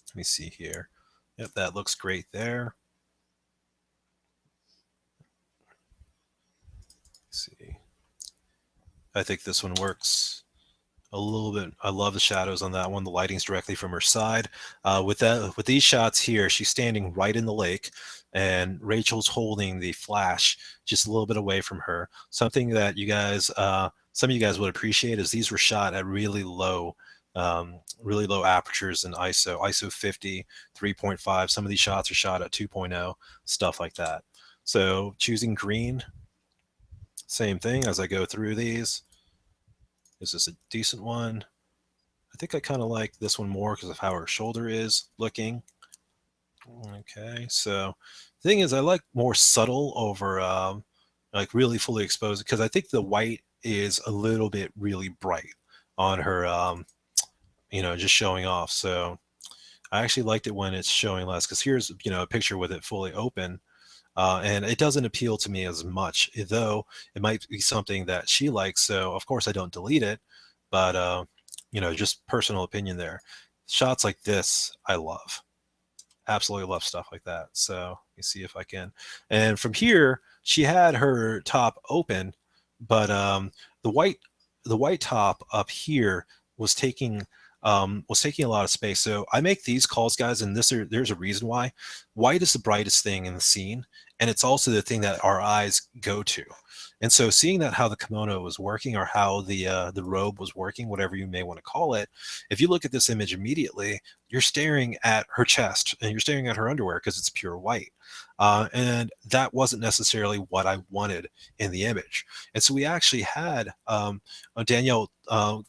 Let me see here. Yep, that looks great there. Let's see. I think this one works a little bit. I love the shadows on that one. The lighting's directly from her side. With these shots here, she's standing right in the lake, and Rachel's holding the flash just a little bit away from her. Something that some of you guys would appreciate is these were shot at really low apertures in ISO 50, 3.5. Some of these shots are shot at 2.0, stuff like that. So choosing green, same thing as I go through these. Is this a decent one? I think I kind of like this one more because of how her shoulder is looking. Okay, so the thing is, I like more subtle over like really fully exposed, because I think the white is a little bit really bright on her, just showing off. So I actually liked it when it's showing less, because here's a picture with it fully open. And it doesn't appeal to me as much, though it might be something that she likes. So of course I don't delete it, but just personal opinion there. Shots like this, I love. Absolutely love stuff like that. So let me see if I can. And from here, she had her top open, but the white top up here was taking a lot of space. So I make these calls, guys, and there's a reason why. White is the brightest thing in the scene, and it's also the thing that our eyes go to. And so seeing that how the kimono was working, or how the robe was working, whatever you may want to call it, if you look at this image immediately, you're staring at her chest and you're staring at her underwear because it's pure white. And that wasn't necessarily what I wanted in the image. And so we actually had Danielle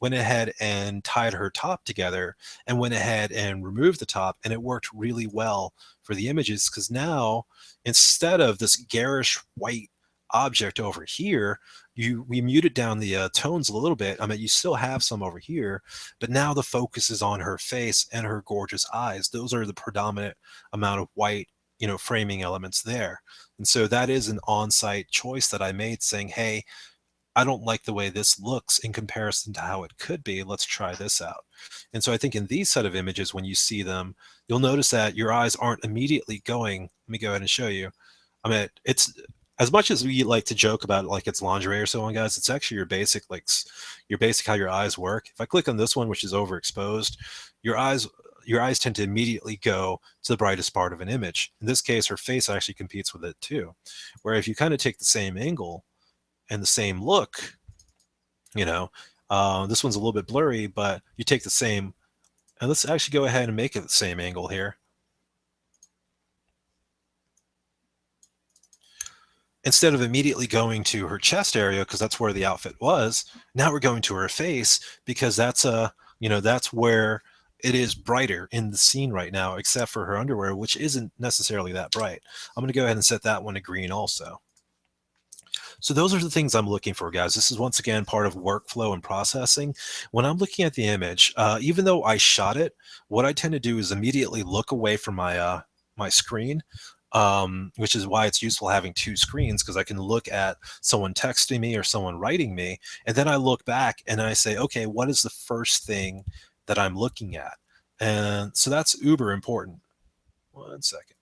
went ahead and tied her top together and went ahead and removed the top, and it worked really well for the images, because now instead of this garish white object over here, we muted down the tones a little bit. I mean, you still have some over here, but now the focus is on her face and her gorgeous eyes. Those are the predominant amount of white, framing elements there. And so that is an on-site choice that I made, saying, hey, I don't like the way this looks in comparison to how it could be. Let's try this out. And so I think in these set of images, when you see them, you'll notice that your eyes aren't immediately going. Let me go ahead and show you. I mean, it's as much as we like to joke about it, like it's lingerie or so on, guys. It's actually your basic, like your basic how your eyes work. If I click on this one, which is overexposed, your eyes your eyes tend to immediately go to the brightest part of an image. In this case, her face actually competes with it too. Where if you kind of take the same angle and the same look, you know, this one's a little bit blurry, but you take the same, and let's actually go ahead and make it the same angle here. Instead of immediately going to her chest area because that's where the outfit was, now we're going to her face because that's that's where it is brighter in the scene right now, except for her underwear, which isn't necessarily that bright. I'm going to go ahead and set that one to green also. So those are the things I'm looking for, guys. This is once again part of workflow and processing. When I'm looking at the image, even though I shot it, what I tend to do is immediately look away from my screen, which is why it's useful having two screens because I can look at someone texting me or someone writing me, and then I look back and I say, okay, what is the first thing that I'm looking at? And so that's uber important. One second.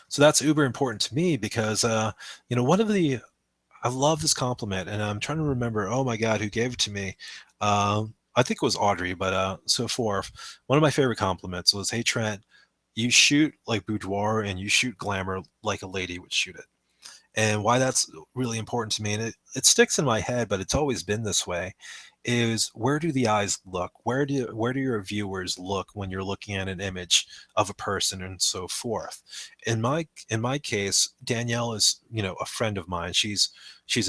So that's uber important to me because one of the I love this compliment, and I'm trying to remember. Oh my God, who gave it to me? I think it was Audrey, but so forth. One of my favorite compliments was, "Hey Trent, you shoot like boudoir and you shoot glamour like a lady would shoot it." And why that's really important to me, and it sticks in my head, but it's always been this way, is where do the eyes look? Where do your viewers look when you're looking at an image of a person and so forth? In my case, Danielle is, a friend of mine. She's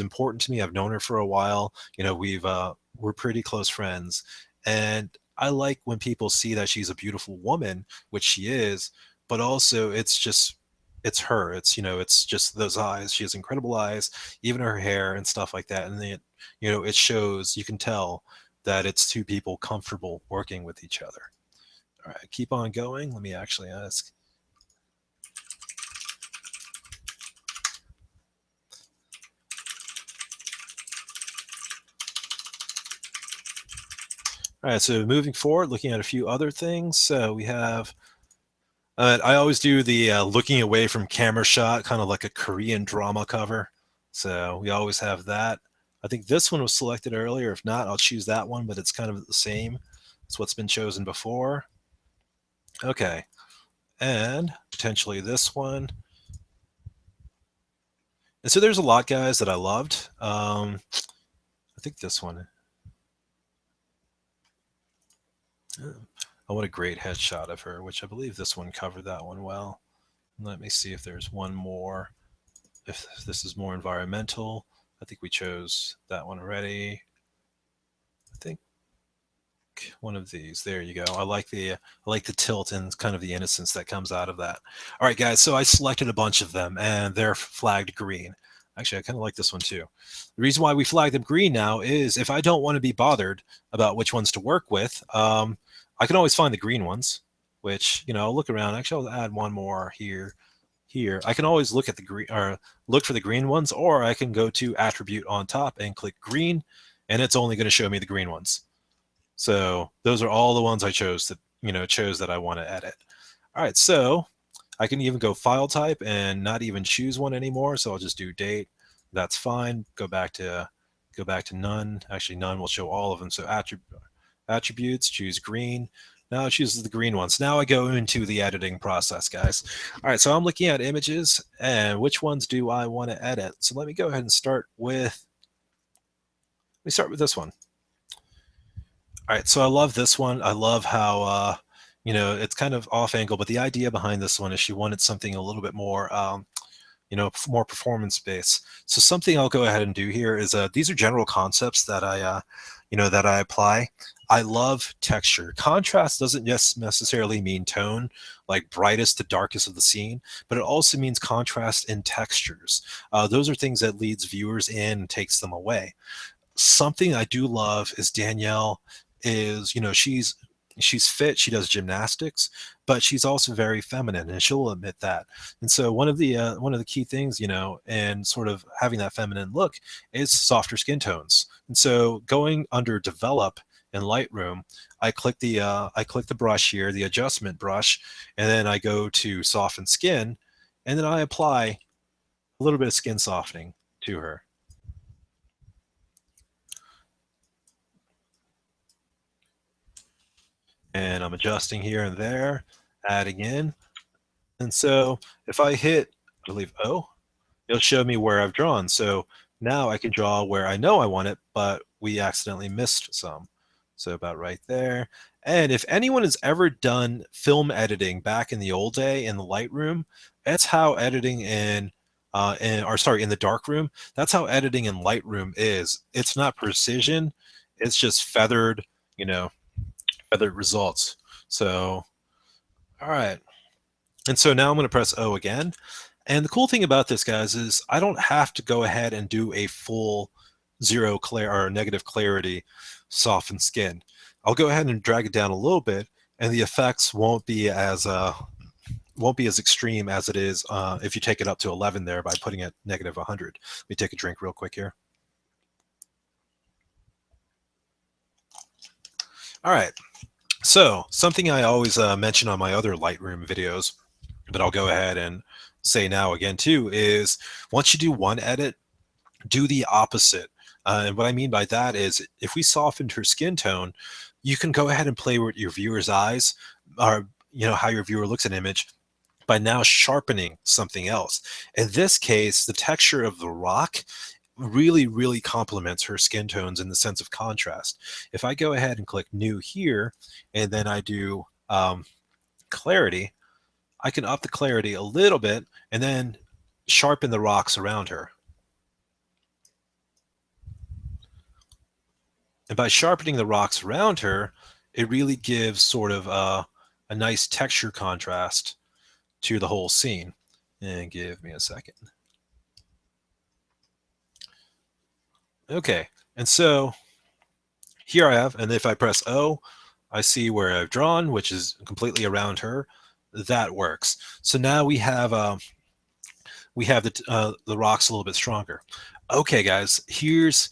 important to me. I've known her for a while. We're pretty close friends. And I like when people see that she's a beautiful woman, which she is, but also it's her. It's just those eyes. She has incredible eyes, even her hair and stuff like that. And then it shows, you can tell that it's two people comfortable working with each other. All right, keep on going. Let me actually ask. All right, so moving forward, looking at a few other things. So we have, I always do the looking away from camera shot, kind of like a Korean drama cover. So we always have that. I think this one was selected earlier. If not, I'll choose that one, but it's kind of the same. It's what's been chosen before. Okay, and potentially this one. And so there's a lot, guys, that I loved. I think this one. I want a great headshot of her, which I believe this one covered that one well. Let me see if there's one more. If this is more environmental, I think we chose that one already. I think one of these. There you go. I like the tilt and kind of the innocence that comes out of that. All right, guys. So I selected a bunch of them, and they're flagged green. Actually, I kind of like this one too. The reason why we flag them green now is if I don't want to be bothered about which ones to work with, I can always find the green ones, which I'll look around. Actually, I'll add one more here. Here, I can always look at the green or look for the green ones, or I can go to attribute on top and click green, and it's only going to show me the green ones. So those are all the ones I chose that I want to edit. All right, so I can even go file type and not even choose one anymore. So I'll just do date. That's fine. Go back to none. Actually, none will show all of them. So attributes, choose green. Now it chooses the green ones. Now I go into the editing process, guys. All right, so I'm looking at images and which ones do I want to edit? So let me go ahead and start with this one. All right, so I love this one. I love how it's kind of off angle, but the idea behind this one is she wanted something a little bit more more performance based. So something I'll go ahead and do here is these are general concepts that I apply. I love texture. Contrast doesn't just necessarily mean tone, like brightest to darkest of the scene, but it also means contrast in textures. Those are things that leads viewers in and takes them away. Something I do love is Danielle is, she's fit, she does gymnastics, but she's also very feminine, and she'll admit that. And so one of the key things, and sort of having that feminine look is softer skin tones. And so going under develop in Lightroom, I click the brush here, the adjustment brush, and then I go to soften skin, and then I apply a little bit of skin softening to her. And I'm adjusting here and there, adding in. And so if I hit, I believe, O, it'll show me where I've drawn. So now I can draw where I know I want it, but we accidentally missed some. So about right there. And if anyone has ever done film editing back in the old day in the Lightroom, that's how editing in the darkroom, that's how editing in Lightroom is. It's not precision, it's just feathered results. So, all right. And so now I'm going to press O again. And the cool thing about this, guys, is I don't have to go ahead and do a full zero or negative clarity soften skin. I'll go ahead and drag it down a little bit, and the effects won't be as extreme as it is if you take it up to 11 there by putting it negative 100. Let me take a drink real quick here. All right. So something I always mention on my other Lightroom videos, but I'll go ahead and say now again too, is once you do one edit, do the opposite. And what I mean by that is if we softened her skin tone, you can go ahead and play with your viewer's eyes, or how your viewer looks at an image, by now sharpening something else. In this case, the texture of the rock really, really complements her skin tones in the sense of contrast. If I go ahead and click new here, and then I do clarity, I can up the clarity a little bit and then sharpen the rocks around her. And by sharpening the rocks around her, it really gives sort of a nice texture contrast to the whole scene. And give me a second. Okay, and so here I have, and if I press O, I see where I've drawn, which is completely around her. That works. So now we have the rocks a little bit stronger. Okay, guys, here's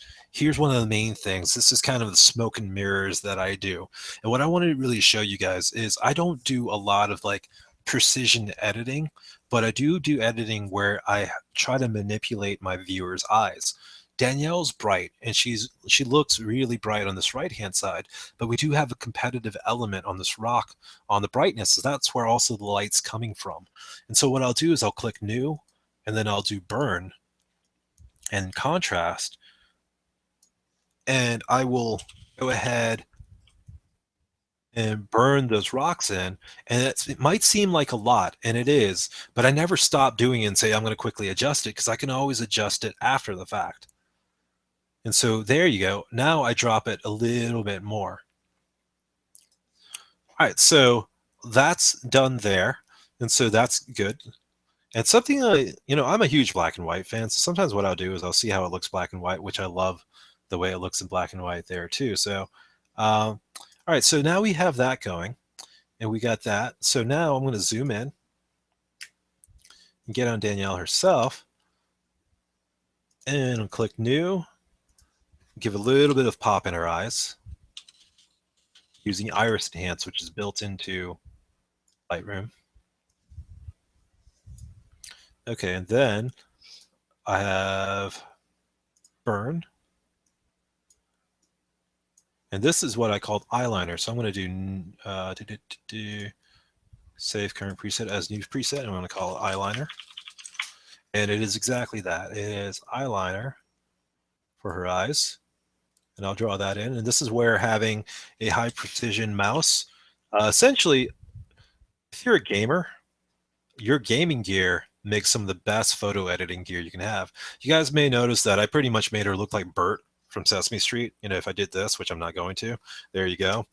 one of the main things. This is kind of the smoke and mirrors that I do. And what I wanted to really show you guys is I don't do a lot of like precision editing, but I do editing where I try to manipulate my viewer's eyes. Danielle's bright, and she looks really bright on this right hand side, but we do have a competitive element on this rock on the brightness. So that's where also the light's coming from. And so what I'll do is I'll click new, and then I'll do burn and contrast, and I will go ahead and burn those rocks in. And it might seem like a lot, and it is, but I never stop doing it and say I'm going to quickly adjust it, because I can always adjust it after the fact. And so there you go. Now I drop it a little bit more. All right, so that's done there. And so that's good. And something I'm a huge black and white fan. So sometimes what I'll do is I'll see how it looks black and white, which I love the way it looks in black and white there too. So, all right, so now we have that going, and we got that. So now I'm going to zoom in and get on Danielle herself, and I'll click new, give a little bit of pop in her eyes using Iris Enhance, which is built into Lightroom. Okay, and then I have burn. And this is what I called eyeliner. So I'm going to do save current preset as new preset. And I'm going to call it eyeliner. And it is exactly that. It is eyeliner for her eyes. And I'll draw that in. And this is where having a high precision mouse, essentially, if you're a gamer, your gaming gear makes some of the best photo editing gear you can have. You guys may notice that I pretty much made her look like Bert from Sesame Street. If I did this, which I'm not going to, there you go.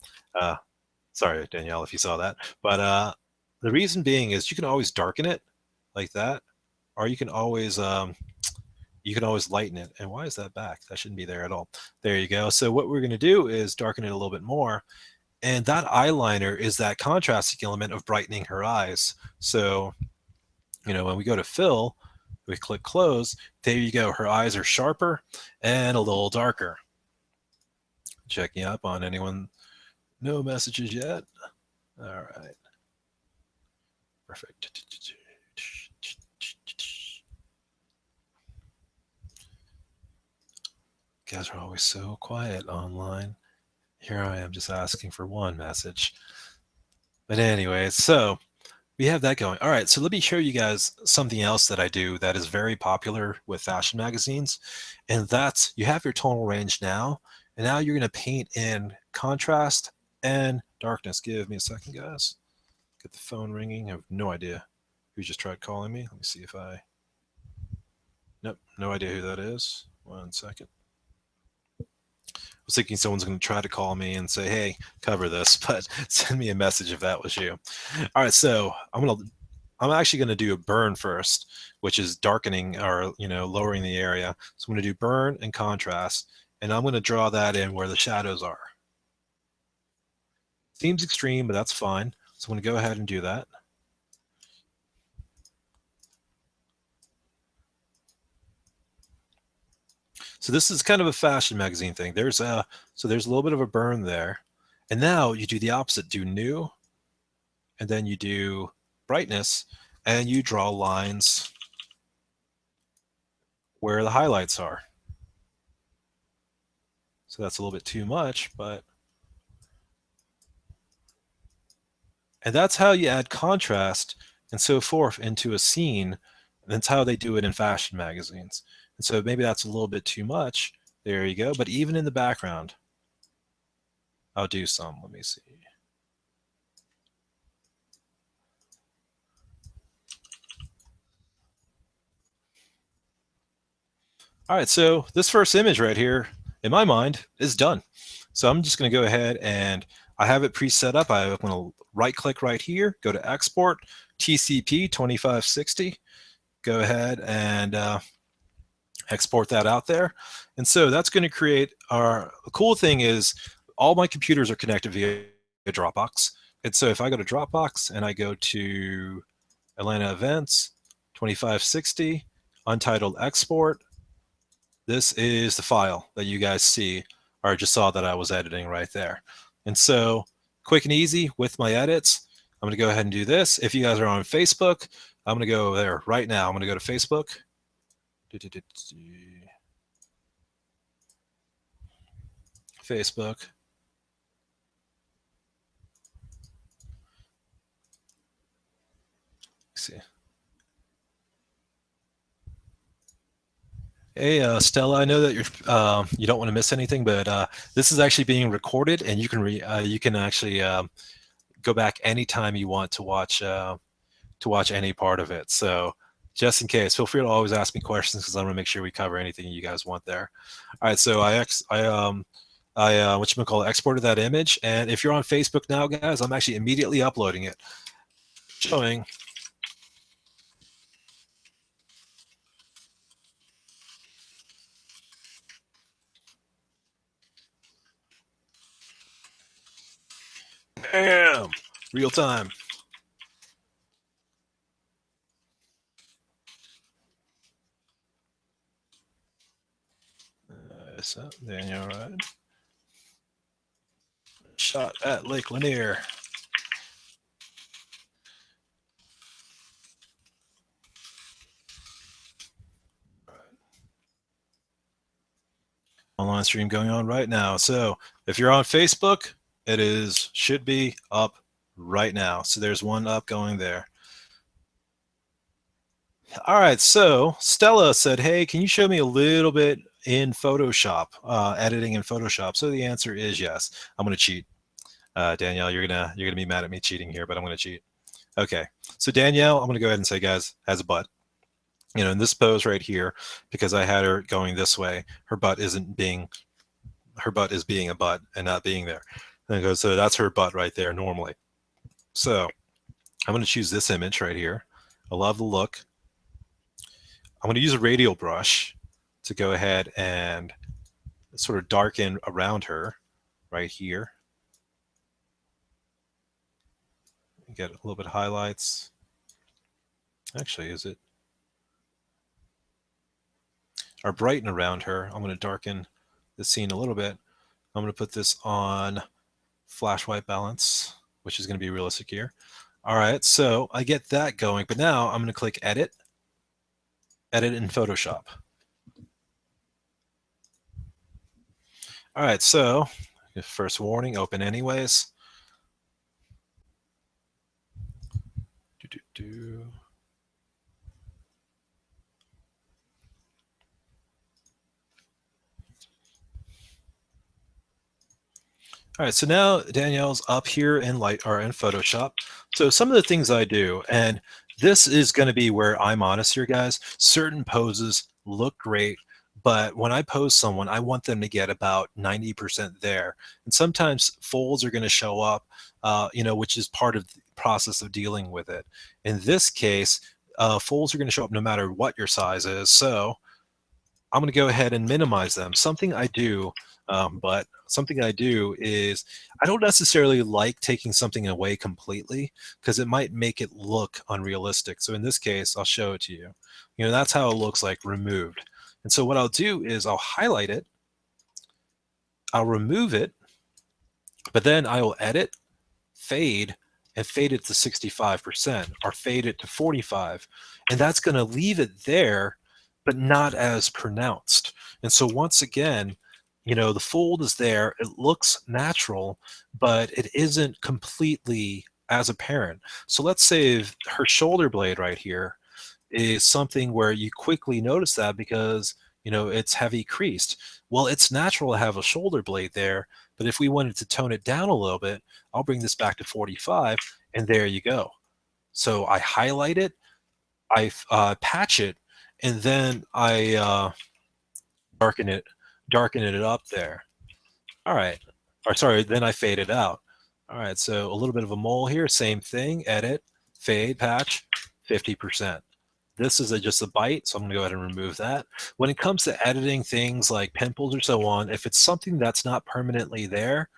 Sorry, Danielle, if you saw that. But the reason being is you can always darken it like that, or you can always lighten it. And why is that back? That shouldn't be there at all. There you go. So what we're going to do is darken it a little bit more. And that eyeliner is that contrasting element of brightening her eyes. So, when we go to fill, we click close. There you go. Her eyes are sharper and a little darker. Checking up on anyone. No messages yet. All right. Perfect. You guys are always so quiet online. Here I am just asking for one message. But anyway, so we have that going. All right, so let me show you guys something else that I do that is very popular with fashion magazines. And that's you have your tonal range now. And now you're going to paint in contrast and darkness. Give me a second, guys. Get the phone ringing. I have no idea who just tried calling me. Let me see if I. Nope, no idea who that is. 1 second. I was thinking someone's going to try to call me and say, "Hey, cover this," but send me a message if that was you. All right, so I'm actually going to do a burn first, which is darkening or lowering the area. So I'm going to do burn and contrast, and I'm going to draw that in where the shadows are. Seems extreme, but that's fine. So I'm going to go ahead and do that. So this is kind of a fashion magazine thing. There's a little bit of a burn there, and now you do the opposite. Do new, and then you do brightness, and you draw lines where the highlights are. So that's a little bit too much, but and that's how you add contrast and so forth into a scene. That's how they do it in fashion magazines. And so maybe that's a little bit too much. There you go. But even in the background, I'll do some. Let me see. All right, so this first image right here, in my mind, is done. So I'm just going to go ahead and I have it preset up. I'm going to right click right here, go to export, TCP 2560. Go ahead and export that out there. And so that's going to create the cool thing is all my computers are connected via Dropbox. And so if I go to Dropbox and I go to Atlanta Events, 2560, untitled export, this is the file that you guys see, or just saw that I was editing right there. And so quick and easy with my edits, I'm going to go ahead and do this. If you guys are on Facebook, I'm going to go there right now. I'm going to go to Facebook. Facebook. Let's see. Hey, Stella, I know that you don't want to miss anything, but this is actually being recorded, and you can actually go back anytime you want to watch any part of it. So just in case, feel free to always ask me questions because I'm gonna make sure we cover anything you guys want there. All right, so exported that image, and if you're on Facebook now, guys, I'm actually immediately uploading it, showing. Bam! Real time. So, Daniel, right? Shot at Lake Lanier. Online stream going on right now. So if you're on Facebook, it should be up right now. So there's one up going there. All right, so Stella said, "Hey, can you show me a little bit in Photoshop, editing in Photoshop?" So the answer is yes. I'm going to cheat. Danielle, you're gonna be mad at me cheating here, but I'm going to cheat. Okay, so Danielle, I'm going to go ahead and say, guys, has a butt. In this pose right here, because I had her going this way, her butt is being a butt and not being there. And it goes, so that's her butt right there normally. So I'm going to choose this image right here. I love the look. I'm going to use a radial brush to go ahead and sort of darken around her right here. Get a little bit of highlights. Actually, is it? Or brighten around her. I'm going to darken the scene a little bit. I'm going to put this on flash white balance, which is going to be realistic here. All right, so I get that going, but now I'm going to click edit in Photoshop. All right, so first warning, open anyways. All right, so now Danielle's up here in Photoshop. So some of the things I do, and this is going to be where I'm honest here, guys. Certain poses look great, but when I pose someone, I want them to get about 90% there. And sometimes folds are going to show up, which is part of the process of dealing with it. In this case, folds are going to show up no matter what your size is. So I'm going to go ahead and minimize them. Something I do is I don't necessarily like taking something away completely because it might make it look unrealistic. So in this case, I'll show it to you. That's how it looks like removed. And so what I'll do is I'll highlight it, I'll remove it, but then I will edit, fade, and fade it to 65% or fade it to 45. And that's going to leave it there, but not as pronounced. And so once again, the fold is there. It looks natural, but it isn't completely as apparent. So let's say her shoulder blade right here is something where you quickly notice that because it's heavy creased. Well, it's natural to have a shoulder blade there, but if we wanted to tone it down a little bit, I'll bring this back to 45, and there you go. So I highlight it, I patch it, and then I darken it up there. All right. Or sorry, then I fade it out. All right, so a little bit of a mole here, same thing, edit, fade, patch, 50%. This is just a bite, so I'm going to go ahead and remove that. When it comes to editing things like pimples or so on, if it's something that's not permanently there,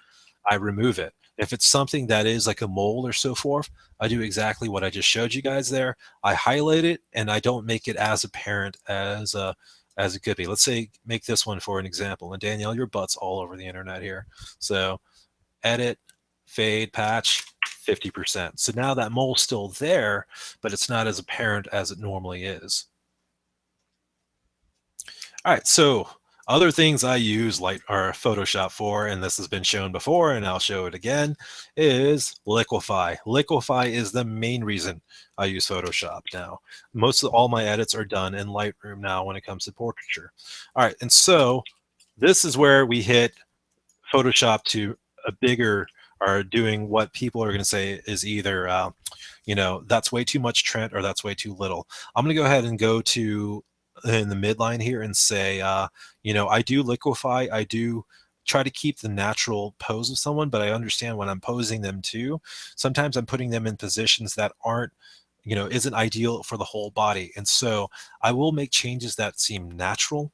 I remove it. If it's something that is like a mole or so forth, I do exactly what I just showed you guys there. I highlight it, and I don't make it as apparent as it could be. Let's say make this one for an example. And Danielle, your butt's all over the internet here. So edit, fade, patch, 50%. So now that mole's still there, but it's not as apparent as it normally is. All right, so other things I use Photoshop for, and this has been shown before, and I'll show it again, is liquify. Liquify is the main reason I use Photoshop now. Most of all my edits are done in Lightroom now when it comes to portraiture. All right, and so this is where we hit Photoshop to a bigger, or doing what people are going to say is either, that's way too much, Trent, or that's way too little. I'm going to go ahead and go to in the midline here and say, I do liquify. I do try to keep the natural pose of someone, but I understand when I'm posing them too. Sometimes I'm putting them in positions that aren't, isn't ideal for the whole body. And so I will make changes that seem natural,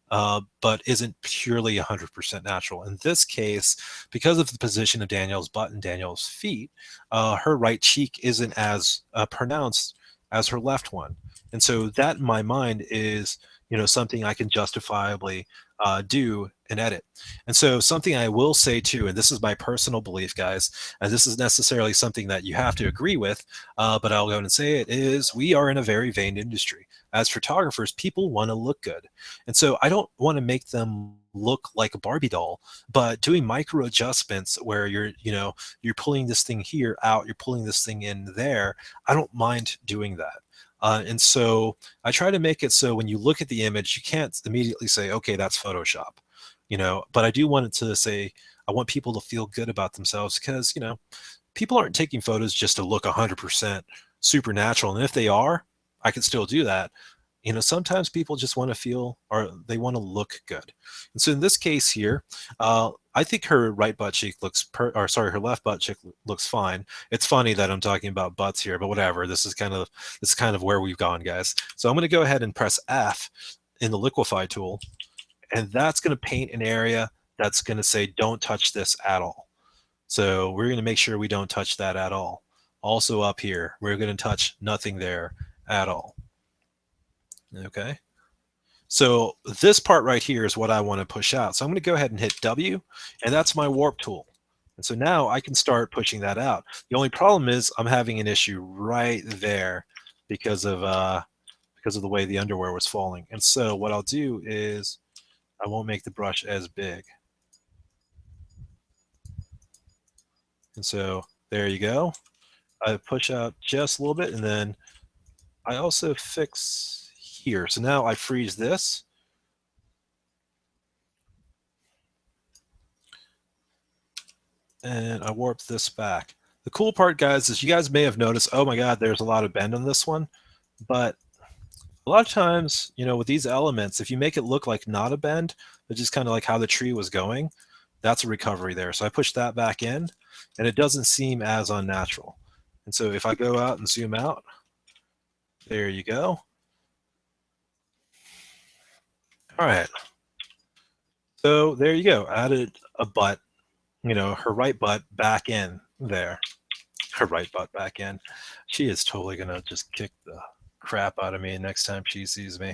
but isn't purely 100% natural. In this case, because of the position of Danielle's butt and Danielle's feet, her right cheek isn't as pronounced as her left one. And so that in my mind is, something I can justifiably do and edit. And so something I will say too, and this is my personal belief, guys, and this is necessarily something that you have to agree with, but I'll go and say it, is we are in a very vain industry. As photographers, people want to look good. And so I don't want to make them look like a Barbie doll, but doing micro adjustments where you're pulling this thing here out, you're pulling this thing in there, I don't mind doing that. And so I try to make it so when you look at the image, you can't immediately say, okay, that's Photoshop, but I do want it to say, I want people to feel good about themselves because, people aren't taking photos just to look 100% supernatural. And if they are, I can still do that. Sometimes people just want to feel, or they want to look good. And so in this case here, I think her right butt cheek looks, her left butt cheek looks fine. It's funny that I'm talking about butts here, but whatever. This is kind of where we've gone, guys. So I'm going to go ahead and press F in the liquify tool, and that's going to paint an area that's going to say, don't touch this at all. So we're going to make sure we don't touch that at all. Also up here, we're going to touch nothing there at all. Okay. So this part right here is what I want to push out. So I'm going to go ahead and hit W, and that's my warp tool. And so now I can start pushing that out. The only problem is I'm having an issue right there because of the way the underwear was falling. And so what I'll do is I won't make the brush as big. And so there you go. I push out just a little bit, and then I also fix here. So now I freeze this. And I warp this back. The cool part, guys, is you guys may have noticed, oh my God, there's a lot of bend on this one. But a lot of times, with these elements, if you make it look like not a bend, but just kind of like how the tree was going, that's a recovery there. So I push that back in, and it doesn't seem as unnatural. And so if I go out and zoom out, there you go. All right. So there you go. Added a butt, her right butt back in there. Her right butt back in. She is totally going to just kick the crap out of me next time she sees me.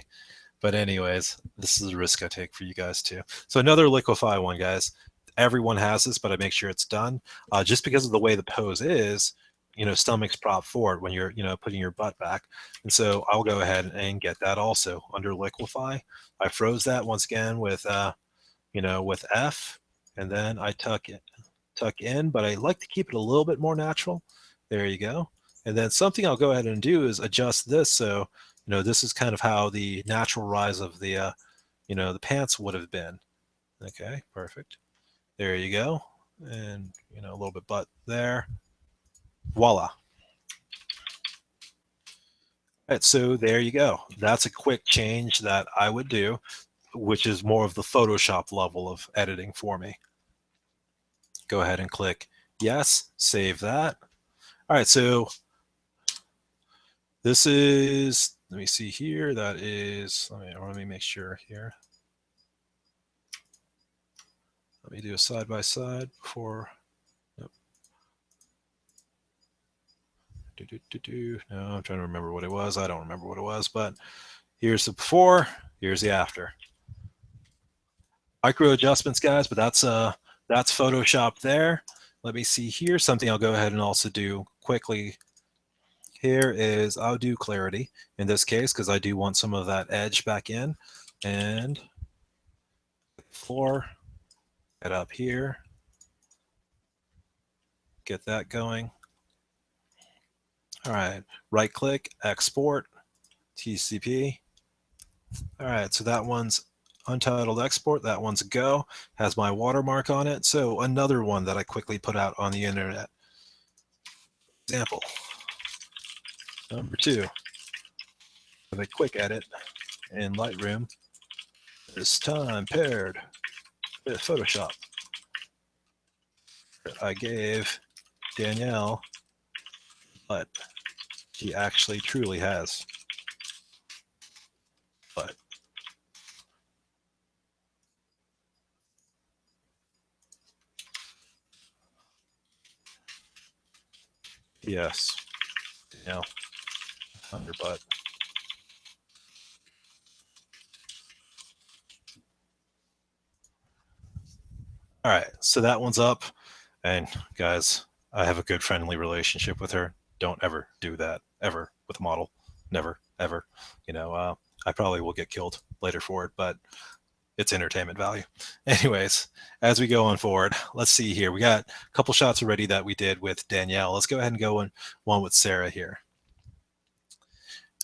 But anyways, this is a risk I take for you guys too. So another liquefy one, guys. Everyone has this, but I make sure it's done. Just because of the way the pose is, stomach's prop forward when you're, putting your butt back. And so I'll go ahead and get that also under liquefy. I froze that once again with, with F, and then I tuck in, but I like to keep it a little bit more natural. There you go. And then something I'll go ahead and do is adjust this. So, this is kind of how the natural rise of the, the pants would have been. Okay, perfect. There you go. And, a little bit butt there. Voila. All right, so there you go. That's a quick change that I would do, which is more of the Photoshop level of editing for me. Go ahead and click yes, save that. All right, so this is, let me see here, that is, let me make sure here. Let me do a side by side before. Nope. No, I'm trying to remember what it was. I don't remember what it was, but here's the before, here's the after. Micro adjustments, guys, but that's Photoshop there. Let me see here. Something I'll go ahead and also do quickly here is I'll do clarity in this case because I do want some of that edge back in. And floor, get up here, get that going. All right, right click, export, TCP. All right, so that one's untitled export. That one's a go, has my watermark on it. So another one that I quickly put out on the internet. Example number 2. Have a quick edit in Lightroom. This time paired with Photoshop. I gave Danielle, but she actually truly has. But yes, Danielle, under butt. All right, so that one's up. And guys, I have a good friendly relationship with her. Don't ever do that, ever, with a model. Never, ever. I probably will get killed later for it, but it's entertainment value. Anyways, as we go on forward, let's see here. We got a couple shots already that we did with Danielle. Let's go ahead and go on one with Sarah here.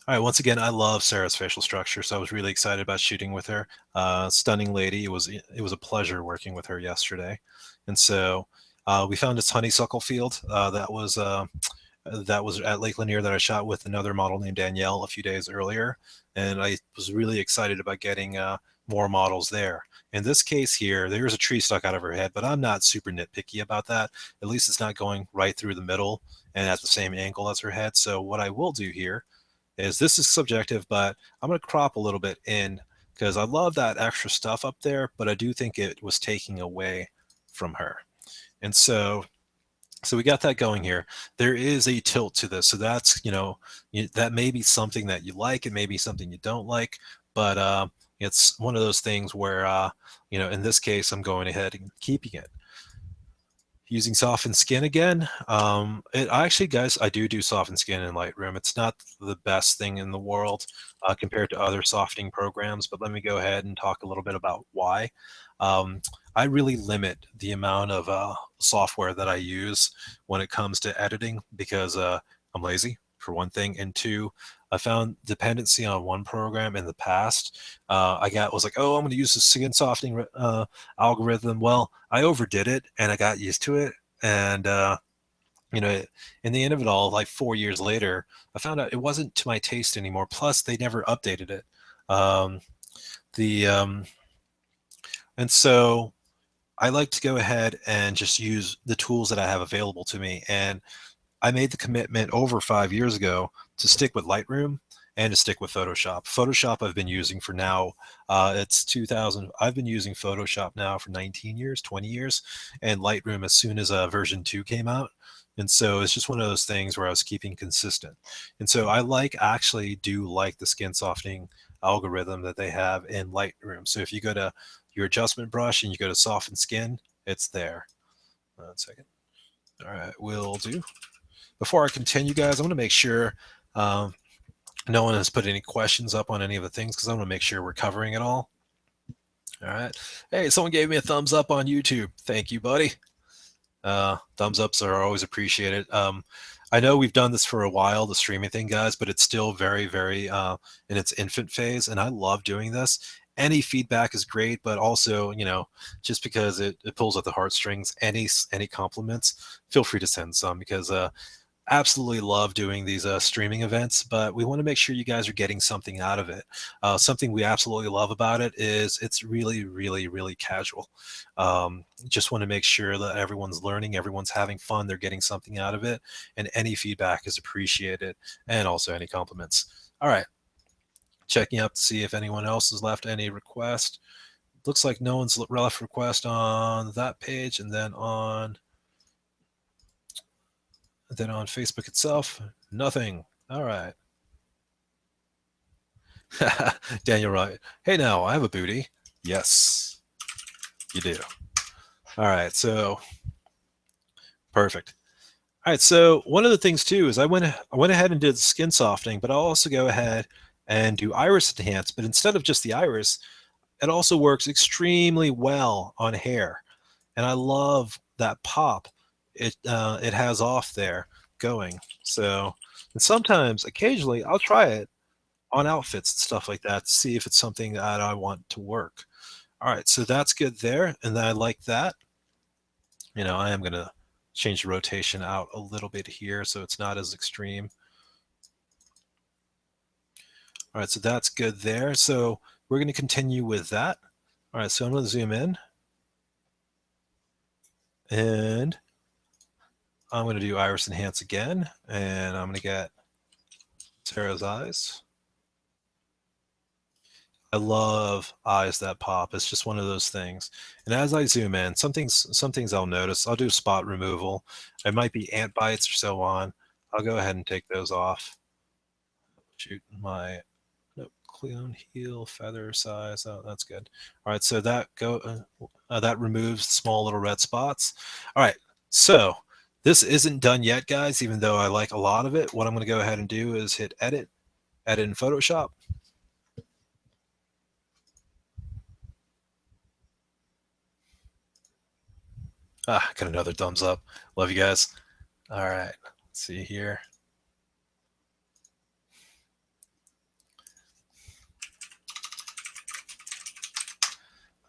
All right, once again, I love Sarah's facial structure, so I was really excited about shooting with her. Stunning lady. It was a pleasure working with her yesterday. And so we found this honeysuckle field that was at Lake Lanier that I shot with another model named Danielle a few days earlier. And I was really excited about getting more models there. In this case here, there's a tree stuck out of her head, but I'm not super nitpicky about that. At least it's not going right through the middle and at the same angle as her head. So what I will do here is, this is subjective, but I'm going to crop a little bit in because I love that extra stuff up there, but I do think it was taking away from her. And so So we got that going here. There is a tilt to this. So that's, that may be something that you like. It may be something you don't like, but it's one of those things where, in this case, I'm going ahead and keeping it. Using softened skin again. I actually, guys, I do softened skin in Lightroom. It's not the best thing in the world compared to other softening programs, but let me go ahead and talk a little bit about why. Um, I really limit the amount of software that I use when it comes to editing because I'm lazy, for one thing, and two, I found dependency on one program in the past. Was like, oh, I'm going to use the skin softening algorithm. Well, I overdid it and I got used to it. And, you know, in the end of it all, like 4 years later, I found out it wasn't to my taste anymore. Plus, they never updated it. Um, the And so I like to go ahead and just use the tools that I have available to me. And I made the commitment over 5 years ago to stick with Lightroom and to stick with Photoshop. Photoshop I've been using for now, it's 2000. I've been using Photoshop now for 19 years, 20 years, and Lightroom as soon as version 2 came out. And so it's just one of those things where I was keeping consistent. And so actually do like the skin softening algorithm that they have in Lightroom. So if you go to your adjustment brush and you go to soften skin, it's there. 1 second. All right, will do. Before I continue, guys, I want to make sure um, no one has put any questions up on any of the things because I want to make sure we're covering it all. All right. Hey, someone gave me a thumbs up on YouTube. Thank you, buddy. Thumbs ups are always appreciated. I know we've done this for a while, the streaming thing, guys, but it's still very, very in its infant phase, and I love doing this. Any feedback is great, but also, just because it pulls at the heartstrings, any compliments, feel free to send some because absolutely love doing these streaming events, but we want to make sure you guys are getting something out of it. Something we absolutely love about it is it's really, really, really casual. Just want to make sure that everyone's learning, everyone's having fun, they're getting something out of it, and any feedback is appreciated, and also any compliments. All right, checking up to see if anyone else has left any request. Looks like no one's left request on that page, and then on Facebook itself, nothing. All right. Daniel Wright. Hey, now I have a booty. Yes, you do. All right. So perfect. All right. So one of the things too is I went ahead and did skin softening, but I'll also go ahead and do iris enhance. But instead of just the iris, it also works extremely well on hair, and I love that pop it has off there going. So, and sometimes, occasionally, I'll try it on outfits and stuff like that to see if it's something that I want to work. All right, so that's good there, and then I like that. I am gonna change the rotation out a little bit here so it's not as extreme. All right, so that's good there. So we're gonna continue with that. All right, so I'm gonna zoom in, and I'm gonna do iris enhance again, and I'm gonna get Sarah's eyes. I love eyes that pop. It's just one of those things. And as I zoom in, some things I'll notice. I'll do spot removal. It might be ant bites or so on. I'll go ahead and take those off. Shoot my nope, clone heel feather size. Oh, that's good. All right, so that removes small little red spots. All right, so this isn't done yet, guys. Even though I like a lot of it, what I'm going to go ahead and do is hit edit in Photoshop. Got another thumbs up. Love you guys. All right, let's see here.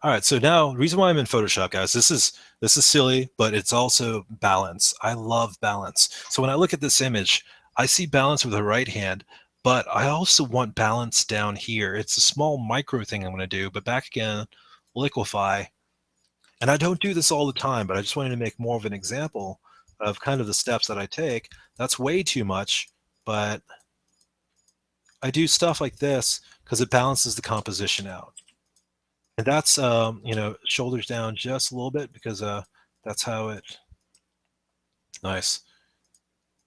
All right, so now reason why I'm in Photoshop, guys, this is silly, but it's also balance. I love balance. So when I look at this image, I see balance with the right hand, but I also want balance down here. It's a small micro thing I'm going to do, but back again, liquefy. And I don't do this all the time, but I just wanted to make more of an example of kind of the steps that I take. That's way too much, but I do stuff like this because it balances the composition out. And that's shoulders down just a little bit because that's how it Nice.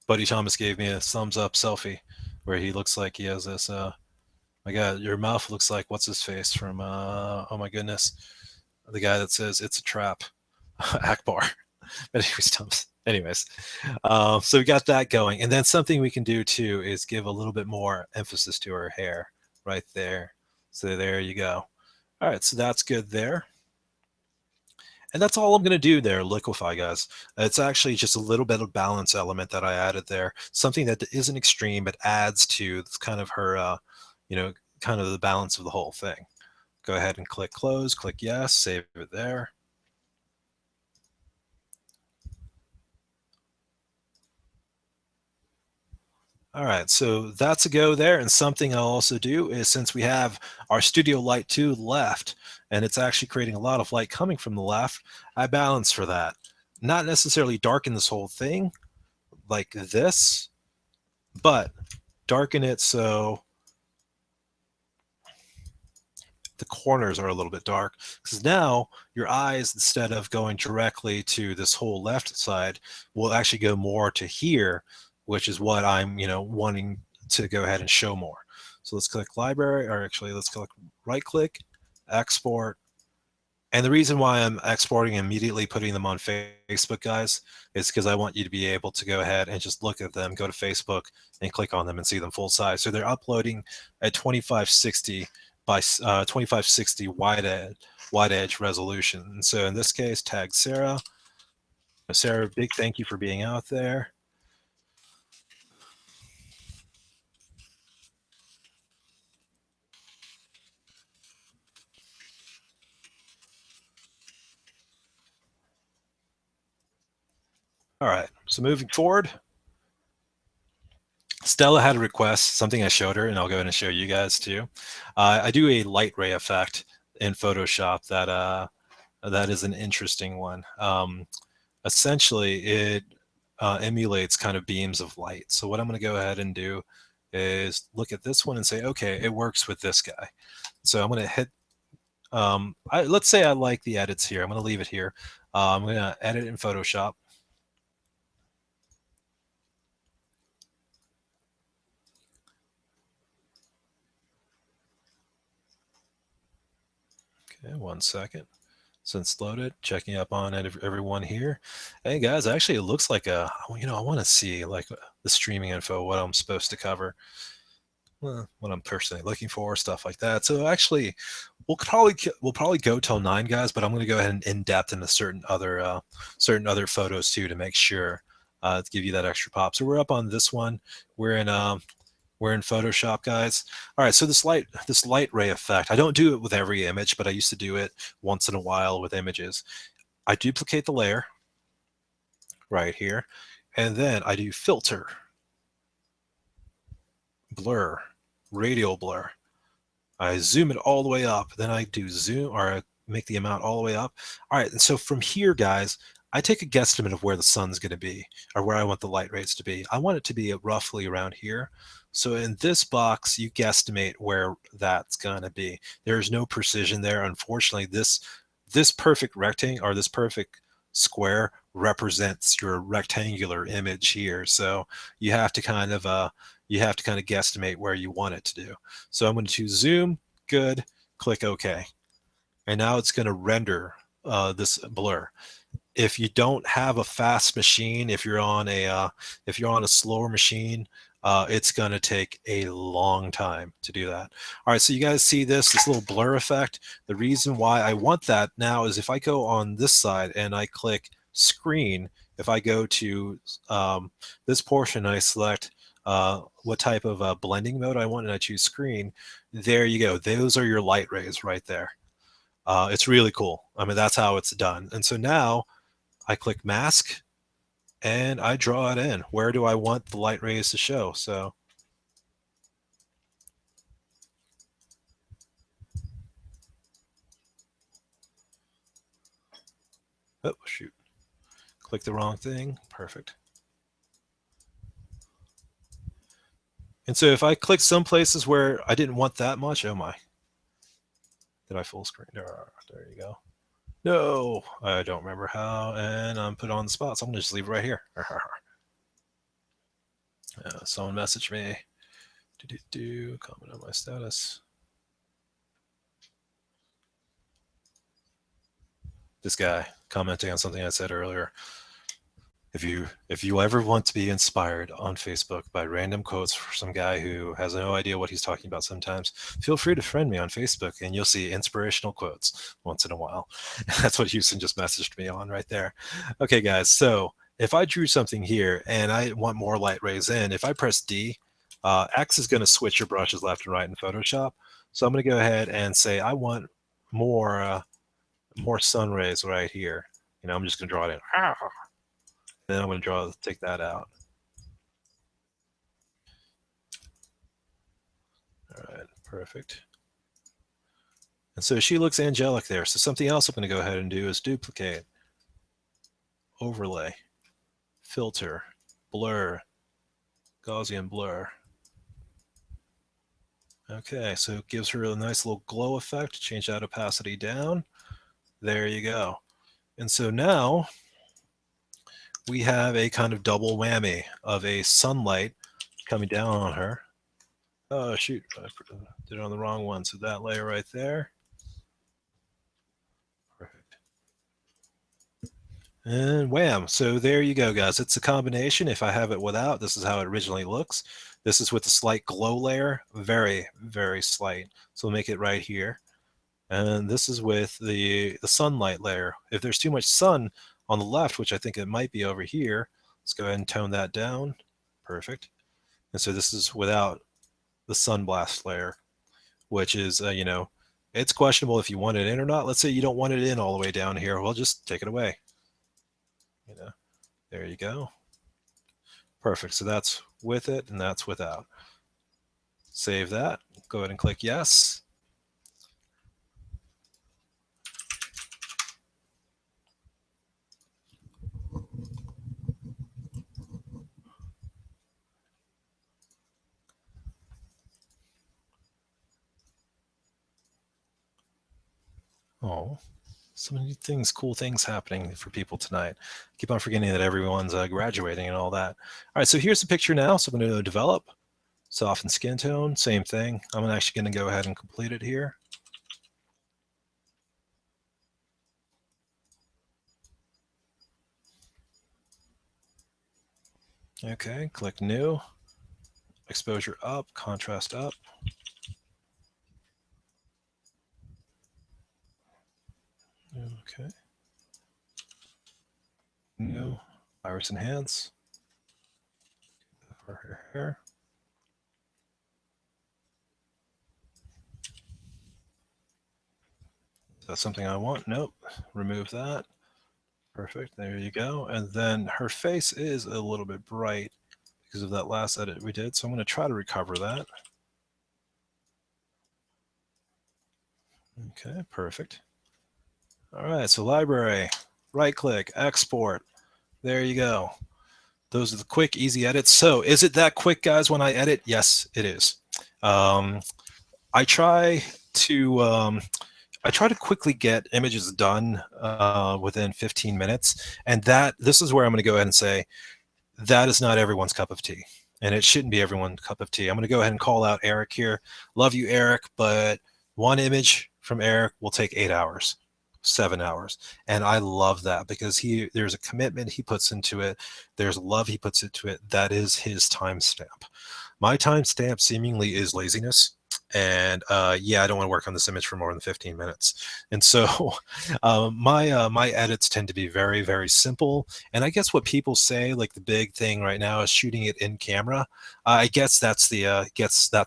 Buddy Thomas gave me a thumbs up selfie where he looks like he has this. My God, your mouth looks like what's his face from? Oh my goodness, the guy that says it's a trap, Akbar. But anyways, Thomas. Anyways, so we got that going, and then something we can do too is give a little bit more emphasis to her hair right there. So there you go. All right, so that's good there. And that's all I'm going to do there, liquefy, guys. It's actually just a little bit of balance element that I added there. Something that isn't extreme, but adds to kind of her, you know, kind of the balance of the whole thing. Go ahead and click close, click yes, save it there. All right, so that's a go there. And something I'll also do is, since we have our studio light to the left, and it's actually creating a lot of light coming from the left, I balance for that. Not necessarily darken this whole thing like this, but darken it so the corners are a little bit dark, because now your eyes, instead of going directly to this whole left side, will actually go more to here, which is what I'm, wanting to go ahead and show more. So let's click library, or actually let's click right click, export. And the reason why I'm exporting and immediately putting them on Facebook, guys, is because I want you to be able to go ahead and just look at them, go to Facebook and click on them and see them full size. So they're uploading at 2560 by 2560 wide edge resolution. And so in this case, tag Sarah. Sarah, big thank you for being out there. All right, so moving forward, Stella had a request, something I showed her, and I'll go ahead and show you guys too. I do a light ray effect in Photoshop that is an interesting one. Essentially, it emulates kind of beams of light. So what I'm going to go ahead and do is look at this one and say, okay, it works with this guy. So I'm going to hit, let's say I like the edits here. I'm going to leave it here. I'm going to edit in Photoshop. Okay, 1 second. Since loaded, checking up on everyone here. Hey guys, actually it looks like I want to see like the streaming info, what I'm supposed to cover, what I'm personally looking for, stuff like that. So actually, we'll probably go till 9, guys, but I'm going to go ahead and in depth into certain other photos too, to make sure to give you that extra pop. So we're up on this one. We're in Photoshop, guys. All right, so this light ray effect, I don't do it with every image, but I used to do it once in a while with images. I duplicate the layer right here, and then I do filter, blur, radial blur. I zoom it all the way up, then I do zoom, or I make the amount all the way up. All right, and so from here, guys, I take a guesstimate of where the sun's going to be, or where I want the light rays to be. I want it to be roughly around here. So in this box, you guesstimate where that's going to be. There's no precision there. Unfortunately, this perfect rectangle, or this perfect square, represents your rectangular image here. So you have to kind of guesstimate where you want it to do. So I'm going to choose zoom, good, click OK. And now it's going to render this blur. If you don't have a fast machine, if you're on a slower machine, it's going to take a long time to do that. All right, so you guys see this little blur effect. The reason why I want that now is if I go on this side and I click screen, if I go to this portion, I select what type of blending mode I want, and I choose screen, there you go. Those are your light rays right there. It's really cool. I mean, that's how it's done. And so now I click mask and I draw it in. Where do I want the light rays to show? So oh shoot, click the wrong thing. Perfect. And so if I click some places where I didn't want that much, oh my, did I full screen? There you go. No, I don't remember how, and I'm put on the spot, so I'm gonna just leave it right here. Someone messaged me. Comment on my status. This guy commenting on something I said earlier. If you ever want to be inspired on Facebook by random quotes from some guy who has no idea what he's talking about sometimes, feel free to friend me on Facebook and you'll see inspirational quotes once in a while. That's what Houston just messaged me on right there. Okay, guys, so if I drew something here and I want more light rays in, if I press D, X is going to switch your brushes left and right in Photoshop. So I'm going to go ahead and say I want more sun rays right here. I'm just going to draw it in. Then I'm going to take that out. All right, perfect. And so she looks angelic there. So something else I'm going to go ahead and do is duplicate, overlay, filter, blur, Gaussian blur. Okay, so it gives her a nice little glow effect. Change that opacity down. There you go. And so now we have a kind of double whammy of a sunlight coming down on her. Oh, shoot, I did it on the wrong one. So that layer right there. Perfect. And wham. So there you go, guys. It's a combination. If I have it without, this is how it originally looks. This is with a slight glow layer, very, very slight. So we'll make it right here. And this is with the sunlight layer. If there's too much sun on the left, which I think it might be over here, let's go ahead and tone that down. Perfect. And so this is without the sunblast layer, which is, it's questionable if you want it in or not. Let's say you don't want it in all the way down here. Well, just take it away. There you go. Perfect. So that's with it and that's without. Save that. Go ahead and click yes. Oh, so many things, cool things happening for people tonight. Keep on forgetting that everyone's graduating and all that. All right, so here's the picture now. So I'm going to develop, soften skin tone, same thing. I'm actually going to go ahead and complete it here. Okay, click new, exposure up, contrast up. Okay. New, iris enhance for her hair. That's something I want. Nope. Remove that. Perfect. There you go. And then her face is a little bit bright because of that last edit we did. So I'm going to try to recover that. Okay, perfect. All right, so library, right click, export. There you go. Those are the quick, easy edits. So is it that quick, guys, when I edit? Yes, it is. I try to quickly get images done within 15 minutes. And this is where I'm going to go ahead and say, that is not everyone's cup of tea. And it shouldn't be everyone's cup of tea. I'm going to go ahead and call out Eric here. Love you, Eric, but one image from Eric will take 8 hours, 7 hours. And I love that because there's a commitment he puts into it. There's love he puts into it. That is his timestamp. My timestamp seemingly is laziness. And yeah, I don't want to work on this image for more than 15 minutes. And so my edits tend to be very, very simple. And I guess what people say, like the big thing right now, is shooting it in camera. I guess that's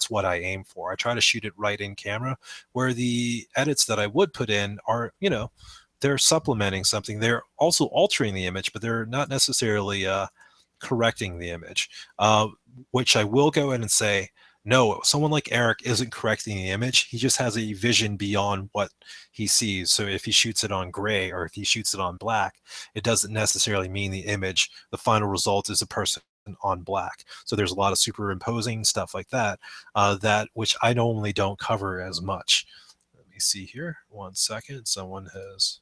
what I aim for. I try to shoot it right in camera, where the edits that I would put in are, they're supplementing something. They're also altering the image, but they're not necessarily correcting the image, which I will go in and say, no, someone like Eric isn't correcting the image. He just has a vision beyond what he sees. So if he shoots it on gray or if he shoots it on black, it doesn't necessarily mean the image, the final result is a person on black. So there's a lot of superimposing stuff like that, which I normally don't cover as much. Let me see here. 1 second. Someone has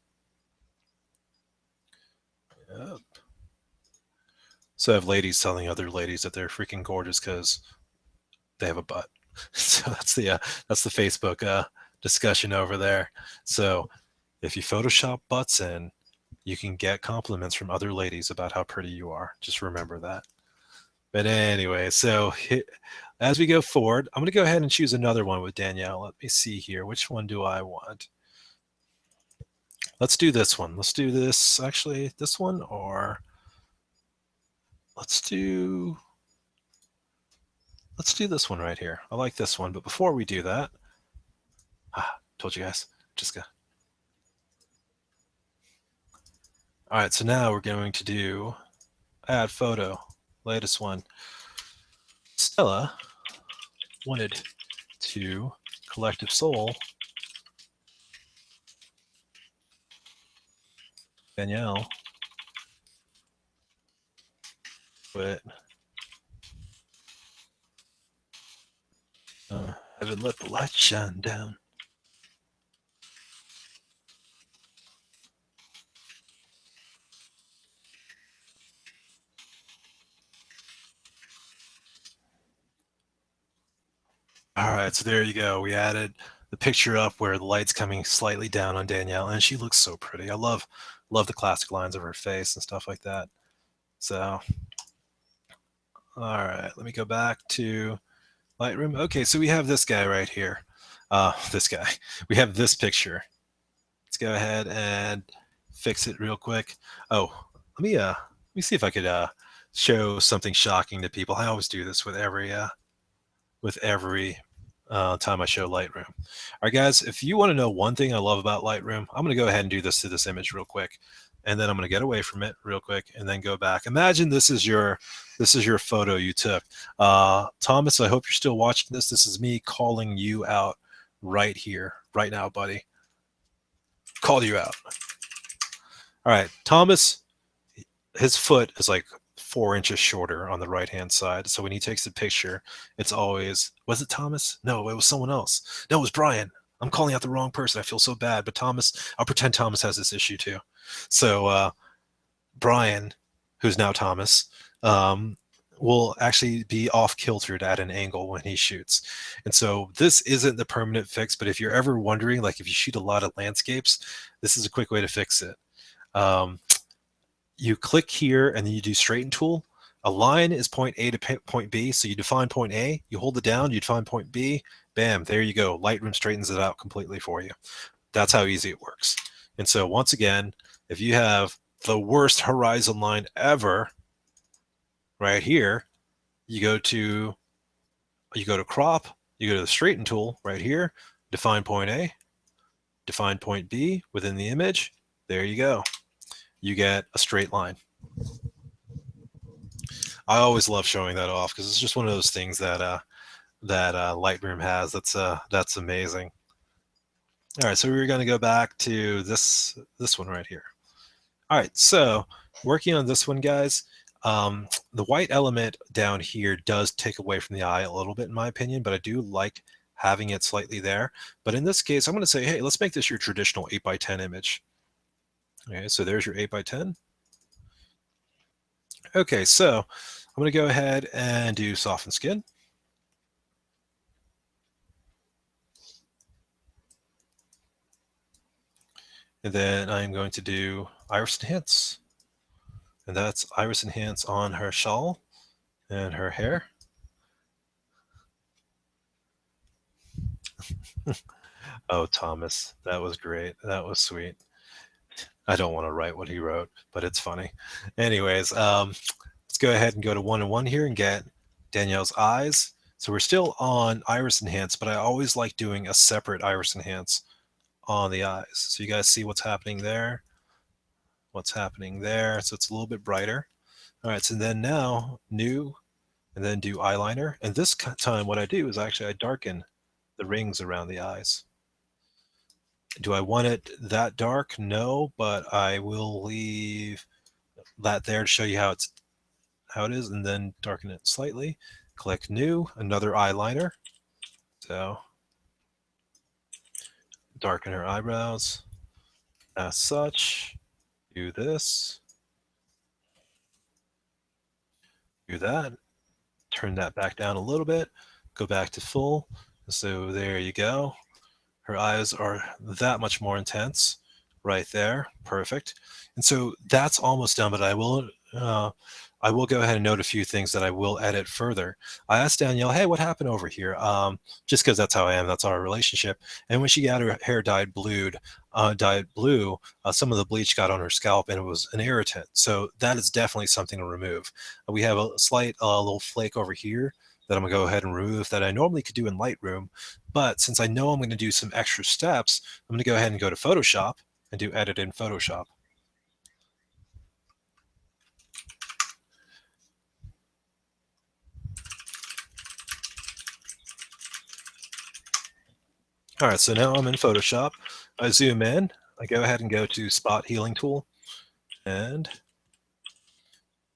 Yep. So I have ladies telling other ladies that they're freaking gorgeous because they have a butt. So that's the Facebook discussion over there. So if you Photoshop butts in, you can get compliments from other ladies about how pretty you are. Just remember that. But anyway, so as we go forward, I'm going to go ahead and choose another one with Danielle. Let me see here. Which one do I want? Let's do this one. Let's do this, actually, this one, or let's do this one right here. I like this one. But before we do that, told you guys, just go. All right, so now we're going to do add photo, latest one. Stella wanted to collective soul Danielle but haven't let the light shine down. All right, so there you go. We added the picture up where the light's coming slightly down on Danielle, and she looks so pretty. I love the classic lines of her face and stuff like that. So, all right, let me go back to Lightroom. Okay, so we have this guy right here. This guy. We have this picture. Let's go ahead and fix it real quick. Oh, let me see if I could show something shocking to people. I always do this with every time I show Lightroom. All right, guys, if you want to know one thing I love about Lightroom, I'm going to go ahead and do this to this image real quick, and then I'm going to get away from it real quick and then go back. Imagine this is your photo you took. Thomas, I hope you're still watching this. This is me calling you out right here, right now, buddy. Call you out. All right, Thomas, his foot is like 4 inches shorter on the right hand side. So when he takes a picture, it's always, was it Thomas? No, it was someone else. No, it was Brian. I'm calling out the wrong person. I feel so bad. But Thomas, I'll pretend Thomas has this issue too. So Brian, who's now Thomas, will actually be off kiltered at an angle when he shoots. And so this isn't the permanent fix, but if you're ever wondering, like if you shoot a lot of landscapes, this is a quick way to fix it. You click here and then you do straighten tool. A line is point A to point B. So you define point A, you hold it down, you define point B, bam, there you go. Lightroom straightens it out completely for you. That's how easy it works. And so once again, if you have the worst horizon line ever right here, you go to crop, you go to the straighten tool right here, define point A, define point B within the image. There you go. You get a straight line. I always love showing that off because it's just one of those things that Lightroom has. That's amazing. All right, so we're going to go back to this one right here. All right, so working on this one, guys. The white element down here does take away from the eye a little bit, in my opinion, but I do like having it slightly there. But in this case, I'm going to say, hey, let's make this your traditional 8x10 image. Okay, so there's your 8x10. Okay, so I'm going to go ahead and do soften skin. And then I'm going to do iris enhance. And that's iris enhance on her shawl and her hair. Oh, Thomas, that was great. That was sweet. I don't want to write what he wrote, but it's funny. Anyways, let's go ahead and go to 1-1 here and get Danielle's eyes. So we're still on iris enhance, but I always like doing a separate iris enhance on the eyes. So you guys see what's happening there, what's happening there. So it's a little bit brighter. All right, so then now new, and then do eyeliner. And this time what I do is actually I darken the rings around the eyes. Do I want it that dark? No, but I will leave that there to show you how it is, and then darken it slightly. Click new, another eyeliner. So darken her eyebrows as such. Do this. Do that. Turn that back down a little bit. Go back to full. So there you go. Her eyes are that much more intense right there. Perfect. And so that's almost done, but I will go ahead and note a few things that I will edit further. I asked Danielle, hey, what happened over here? Just because that's how I am, that's our relationship. And when she got her hair dyed blue, some of the bleach got on her scalp and it was an irritant. So that is definitely something to remove. We have a slight little flake over here that I'm gonna go ahead and remove that I normally could do in Lightroom. But since I know I'm going to do some extra steps, I'm going to go ahead and go to Photoshop and do edit in Photoshop. All right, so now I'm in Photoshop. I zoom in. I go ahead and go to Spot Healing Tool and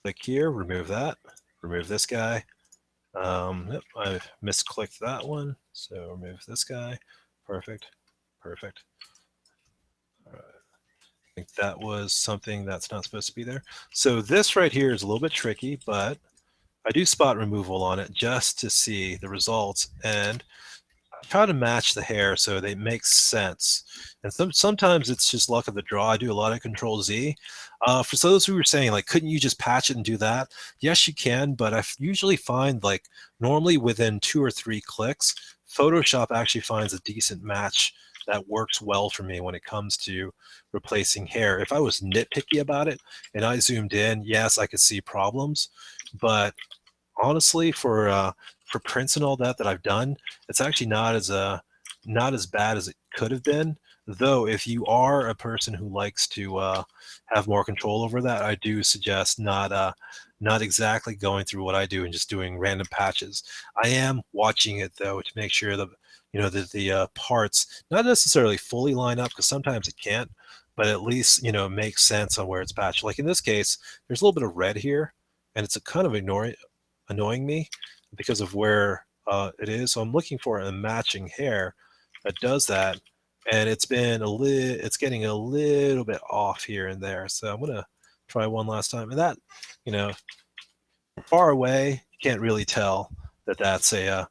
click here, remove that, remove this guy. Yep, I misclicked that one, so remove this guy. Perfect, perfect. All right. I think that was something that's not supposed to be there. So this right here is a little bit tricky, but I do spot removal on it just to see the results and try to match the hair so they make sense. And sometimes it's just luck of the draw. I do a lot of Control Z. For those who were saying, like, couldn't you just patch it and do that? Yes, you can, but I usually find, like, normally within 2 or 3 clicks, Photoshop actually finds a decent match that works well for me when it comes to replacing hair. If I was nitpicky about it and I zoomed in, yes, I could see problems, but honestly, for prints and all that I've done, it's actually not as bad as it could have been. Though, if you are a person who likes to have more control over that, I do suggest not exactly going through what I do and just doing random patches. I am watching it though to make sure that that the parts not necessarily fully line up because sometimes it can't, but at least makes sense on where it's patched. Like in this case, there's a little bit of red here, and it's a kind of annoying me because of where it is. So I'm looking for a matching hair that does that, and it's getting a little bit off here and there. So I'm gonna try one last time, and that you know far away you can't really tell that that's a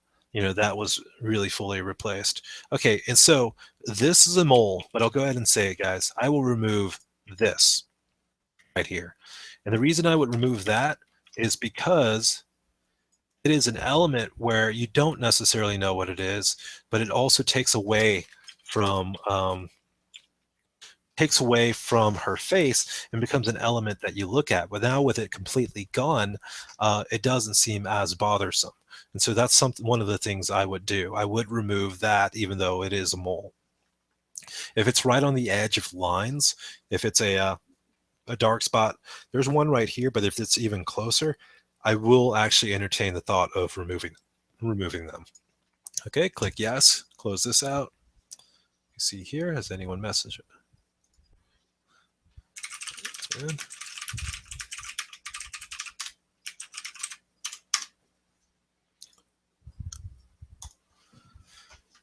that was really fully replaced. Okay, and so this is a mole, but I'll go ahead and say it, guys. I will remove this right here, and the reason I would remove that is because it is an element where you don't necessarily know what it is, but it also from takes away from her face and becomes an element that you look at. But now with it completely gone, it doesn't seem as bothersome. And so that's one of the things I would do. I would remove that even though it is a mole. If it's right on the edge of lines, if it's a dark spot, there's one right here, but if it's even closer, I will actually entertain the thought of removing them. Okay, click yes, close this out. You see here, has anyone messaged it? Good.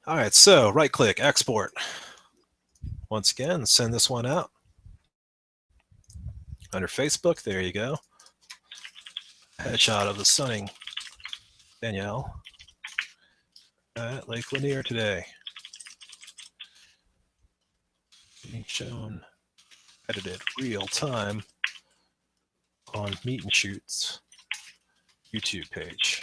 All right, so right click, export. Once again, send this one out. Under Facebook, there you go. Headshot of the stunning Danielle at Lake Lanier today. Being shown, edited real time on Meet and Shoot's YouTube page.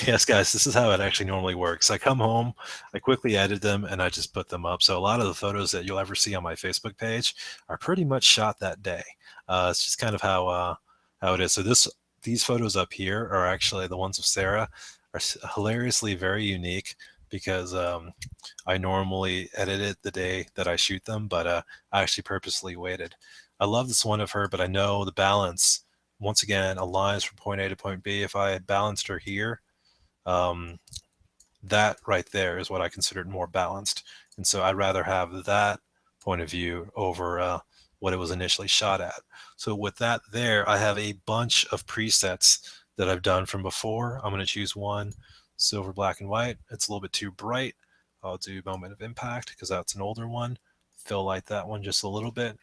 Yes, guys, this is how it actually normally works. I come home, I quickly edit them, and I just put them up. So a lot of the photos that you'll ever see on my Facebook page are pretty much shot that day. It's just kind of how it is. So these photos up here are actually the ones of Sarah are hilariously very unique because I normally edit it the day that I shoot them, but I actually purposely waited. I love this one of her, but I know the balance, once again, aligns from point A to point B. If I had balanced her here, um, that right there is what I considered more balanced. And so I'd rather have that point of view over what it was initially shot at. So with that there, I have a bunch of presets that I've done from before. I'm going to choose one, silver, black, and white. It's a little bit too bright. I'll do moment of impact because that's an older one. Fill light that one just a little bit.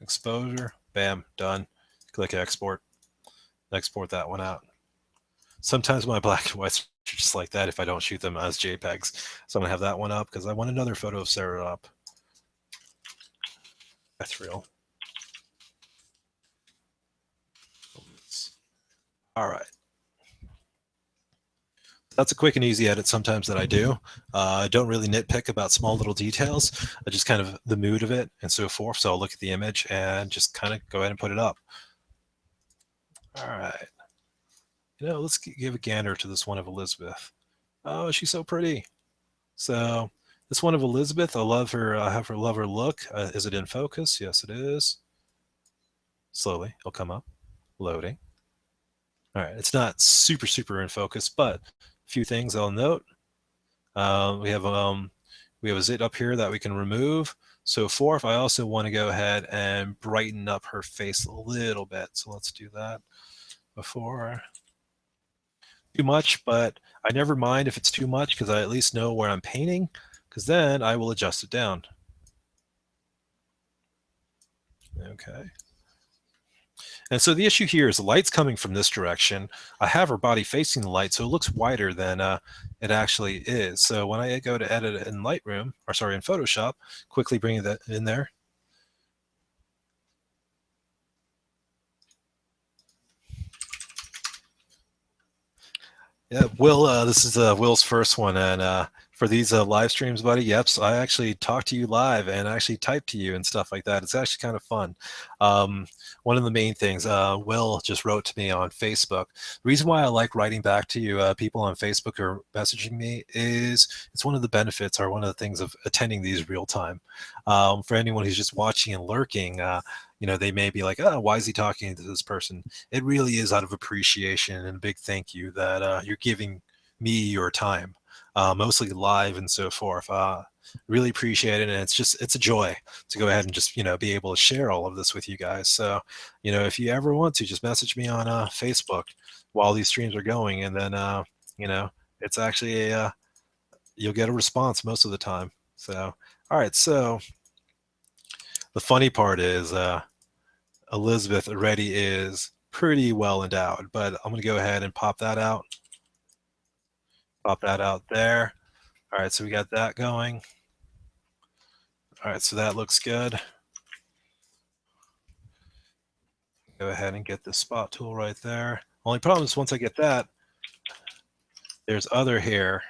exposure, bam, done. Click export. Export that one out. Sometimes my black and whites are just like that if I don't shoot them as JPEGs. So I'm going to have that one up because I want another photo of Sarah up. That's real. All right. That's a quick and easy edit sometimes that I do. I don't really nitpick about small little details. I just kind of the mood of it and so forth. So I'll look at the image and just kind of go ahead and put it up. All right. Let's give a gander to this one of Elizabeth. Oh, she's so pretty. So this one of Elizabeth, I love her. I have her love her look. Is it in focus? Yes, it is. Slowly, it'll come up. Loading. All right, it's not super in focus, but a few things I'll note. We have a zit up here that we can remove. So forth, I also want to go ahead and brighten up her face a little bit. So let's do that before too much, but I never mind if it's too much because I at least know where I'm painting, because then I will adjust it down. Okay. And so the issue here is the light's coming from this direction. I have her body facing the light, so it looks wider than it actually is. So when I go to edit it in Lightroom, or sorry, in Photoshop, quickly bring that in there. Yeah, Will, this is Will's first one, and for these live streams, buddy, yep, so I actually talk to you live and actually type to you and stuff like that. It's actually kind of fun. One of the main things, Will just wrote to me on Facebook. The reason why I like writing back to you, people on Facebook or messaging me, is it's one of the benefits or one of the things of attending these real time. For anyone who's just watching and lurking, they may be like, oh, why is he talking to this person? It really is out of appreciation and a big thank you that you're giving me your time, mostly live and so forth. Really appreciate it, and it's a joy to go ahead and just be able to share all of this with you guys. So if you ever want to, just message me on Facebook while these streams are going, and then it's actually you'll get a response most of the time. So all right, so the funny part is Elizabeth already is pretty well endowed, but I'm going to go ahead and pop that out. Pop that out there. All right, so we got that going. All right, so that looks good. Go ahead and get the spot tool right there. Only problem is once I get that, there's other hair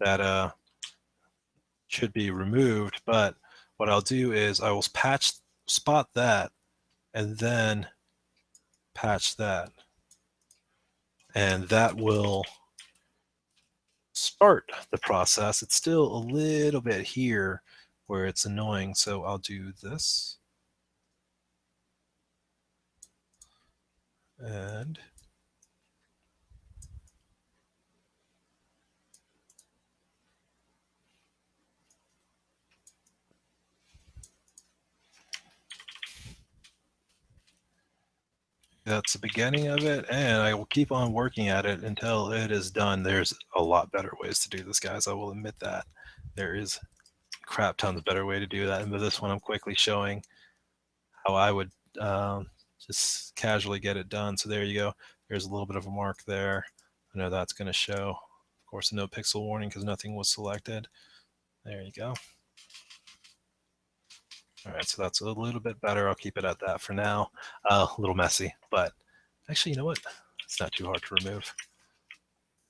that should be removed, but what I'll do is I will spot that and then patch that. And that will start the process. It's still a little bit here where it's annoying, so I'll do this. And that's the beginning of it, and I will keep on working at it until it is done. There's a lot better ways to do this, guys. I will admit that. There is crap tons better way to do that. And with this one, I'm quickly showing how I would just casually get it done. So there you go. There's a little bit of a mark there. I know that's going to show. Of course, no pixel warning because nothing was selected. There you go. All right, so that's a little bit better. I'll keep it at that for now. A little messy, but actually, you know what? It's not too hard to remove.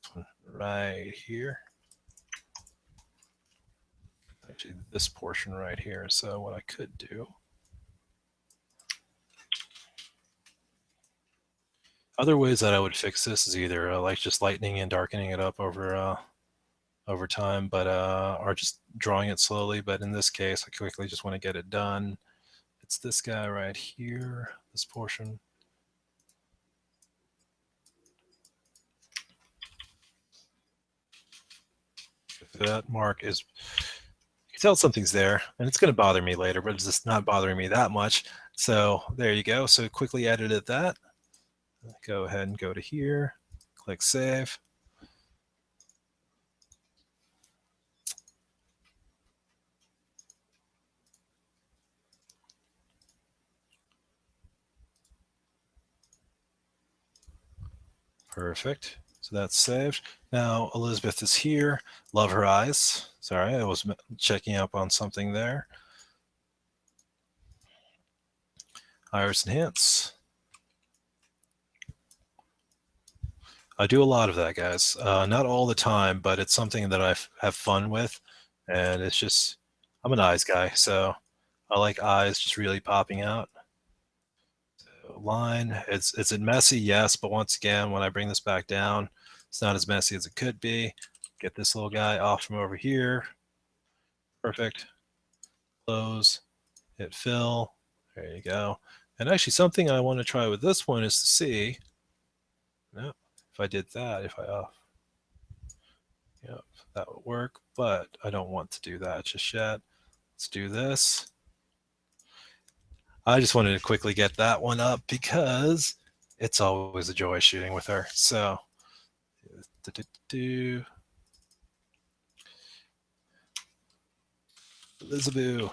This one right here. Actually, this portion right here. So what I could do. Other ways that I would fix this is either like just lightening and darkening it up over time, but or just drawing it slowly. But in this case, I quickly just want to get it done. It's this guy right here, this portion. If that mark is, you can tell something's there, and it's going to bother me later, but it's just not bothering me that much. So there you go. So quickly edited that. Go ahead and go to here, click save. Perfect. So that's saved. Now Elizabeth is here. Love her eyes. Sorry, I was checking up on something there. Iris enhance. I do a lot of that, guys. Not all the time, but it's something that I have fun with, and it's just I'm an eyes guy, so I like eyes just really popping out. So line, is it messy? Yes, but once again, when I bring this back down, it's not as messy as it could be. Get this little guy off from over here. Perfect. Close. Hit fill. There you go. And actually, something I want to try with this one is to see. No, if I did that, if I yep, that would work, but I don't want to do that just yet. Let's do this. I just wanted to quickly get that one up because it's always a joy shooting with her. So, Elizabeth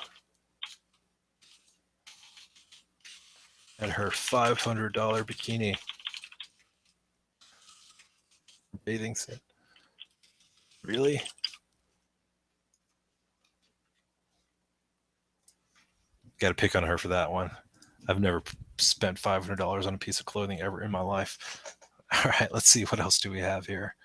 and her $500 bikini bathing suit. Really? Got to pick on her for that one. I've never spent $500 on a piece of clothing ever in my life. All right, let's see what else do we have here.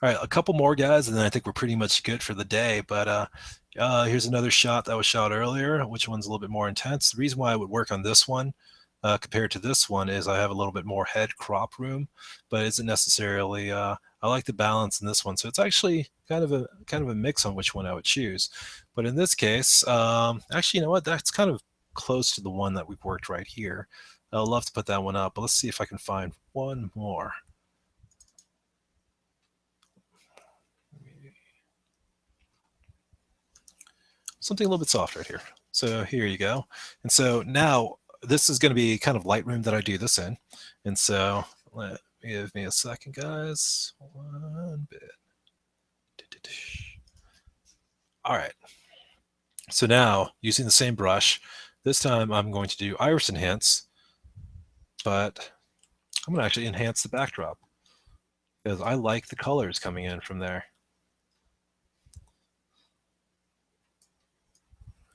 All right, a couple more guys, and then I think we're pretty much good for the day. But here's another shot that was shot earlier. Which one's a little bit more intense? The reason why I would work on this one compared to this one is I have a little bit more head crop room, but it isn't necessarily. I like the balance in this one, so it's actually kind of a mix on which one I would choose. But in this case, actually, you know what? That's kind of close to the one that we've worked right here. I'd love to put that one up, but let's see if I can find one more. Something a little bit softer right here. So here you go. And so now this is going to be kind of Lightroom that I do this in. And so give me a second, guys. One bit. All right. So now using the same brush, this time I'm going to do iris enhance, but I'm going to actually enhance the backdrop because I like the colors coming in from there.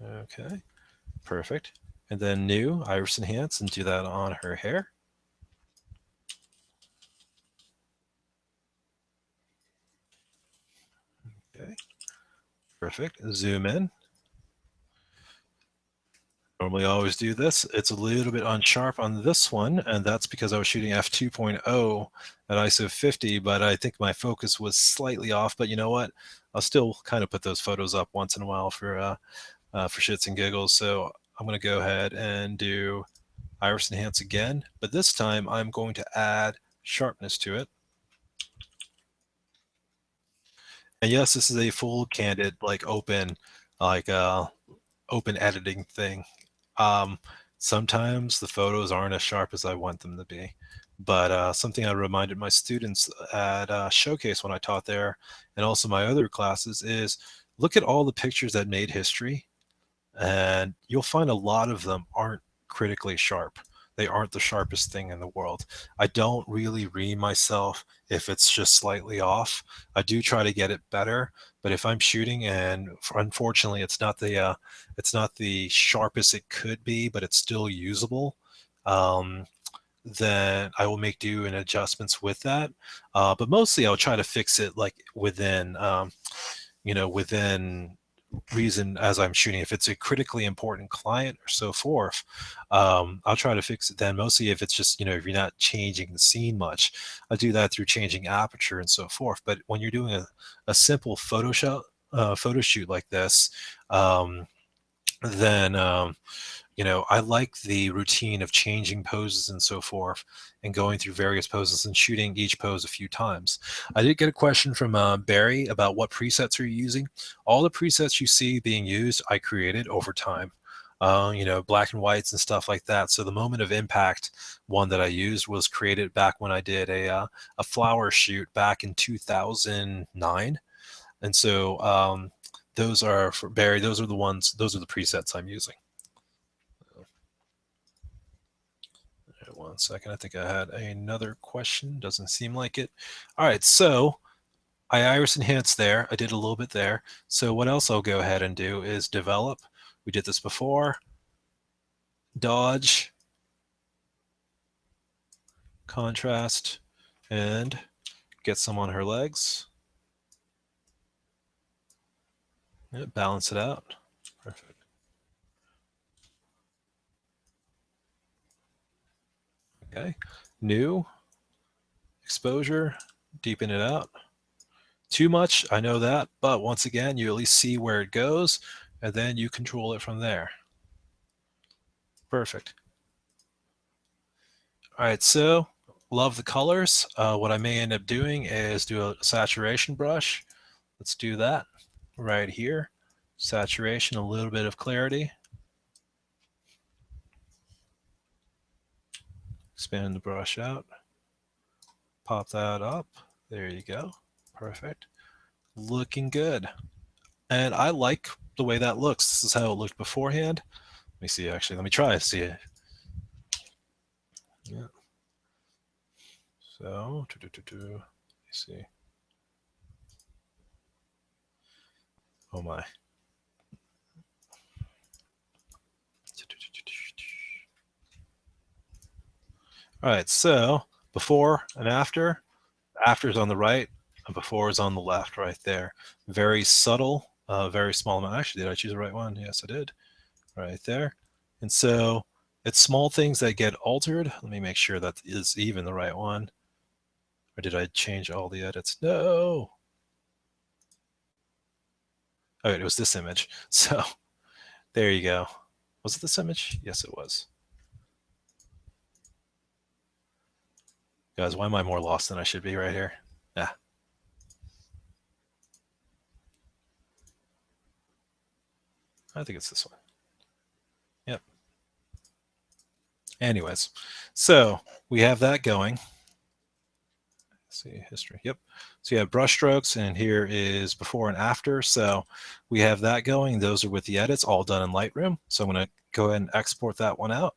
Okay, perfect. And then new iris enhance and do that on her hair. Okay, perfect. Zoom in. Normally I always do this. It's a little bit unsharp on this one, and that's because I was shooting f2.0 at ISO 50, but I think my focus was slightly off. But you know what? I'll still kind of put those photos up once in a while for shits and giggles. So I'm going to go ahead and do iris enhance again, but this time I'm going to add sharpness to it. And yes, this is a full candid, like open editing thing. Sometimes the photos aren't as sharp as I want them to be. But something I reminded my students at Showcase when I taught there, and also my other classes, is look at all the pictures that made history, and you'll find a lot of them aren't critically sharp. They aren't the sharpest thing in the world. I don't really ream myself if it's just slightly off. I do try to get it better, but if I'm shooting and unfortunately it's not the sharpest it could be, but it's still usable, then I will make do and adjustments with that. But mostly I'll try to fix it like within within reason as I'm shooting. If it's a critically important client or so forth, I'll try to fix it then. Mostly if it's just, if you're not changing the scene much, I do that through changing aperture and so forth. But when you're doing a simple photo shoot like this, then I like the routine of changing poses and so forth and going through various poses and shooting each pose a few times. I did get a question from Barry about what presets are you using. All the presets you see being used, I created over time. Black and whites and stuff like that. So the moment of impact one that I used was created back when I did a flower shoot back in 2009. And so those are for Barry. Those are the presets I'm using. 1 second. I think I had another question. Doesn't seem like it. All right, so I iris enhanced there. I did a little bit there. So what else I'll go ahead and do is develop. We did this before. Dodge, contrast, and get some on her legs. Yeah, balance it out. Perfect. Okay. New, exposure, deepen it out. Too much, I know that, but once again, you at least see where it goes, and then you control it from there. Perfect. All right, so love the colors. What I may end up doing is do a saturation brush. Let's do that right here. Saturation, a little bit of clarity. Expand the brush out. Pop that up. There you go. Perfect. Looking good. And I like the way that looks. This is how it looked beforehand. Let me see, actually. Let me try to see it. Yeah. So, let me see. Oh my. All right, so before and after. After is on the right, and before is on the left right there. Very subtle, very small amount. Actually, did I choose the right one? Yes, I did. Right there. And so it's small things that get altered. Let me make sure that is even the right one. Or did I change all the edits? No. Okay, it was this image. So there you go. Was it this image? Yes, it was. Guys, why am I more lost than I should be right here? Yeah. I think it's this one. Yep. Anyways, so we have that going. Let's see, history. Yep. So you have brush strokes, and here is before and after. So we have that going. Those are with the edits, all done in Lightroom. So I'm going to go ahead and export that one out.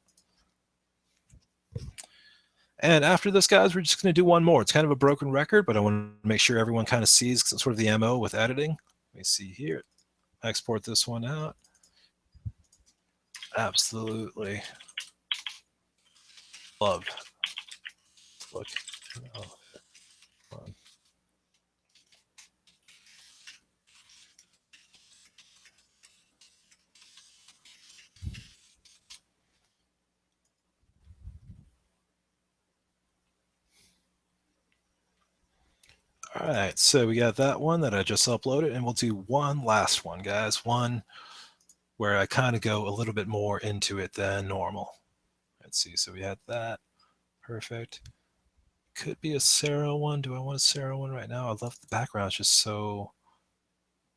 And after this, guys, we're just going to do one more. It's kind of a broken record, but I want to make sure everyone kind of sees sort of the MO with editing. Let me see here. Export this one out. Absolutely loved. Look. Oh. All right, so we got that one that I just uploaded, and we'll do one last one, guys. One where I kind of go a little bit more into it than normal. Let's see, so we had that. Perfect. Could be a Sarah one. Do I want a Sarah one right now? I love the background. It's just so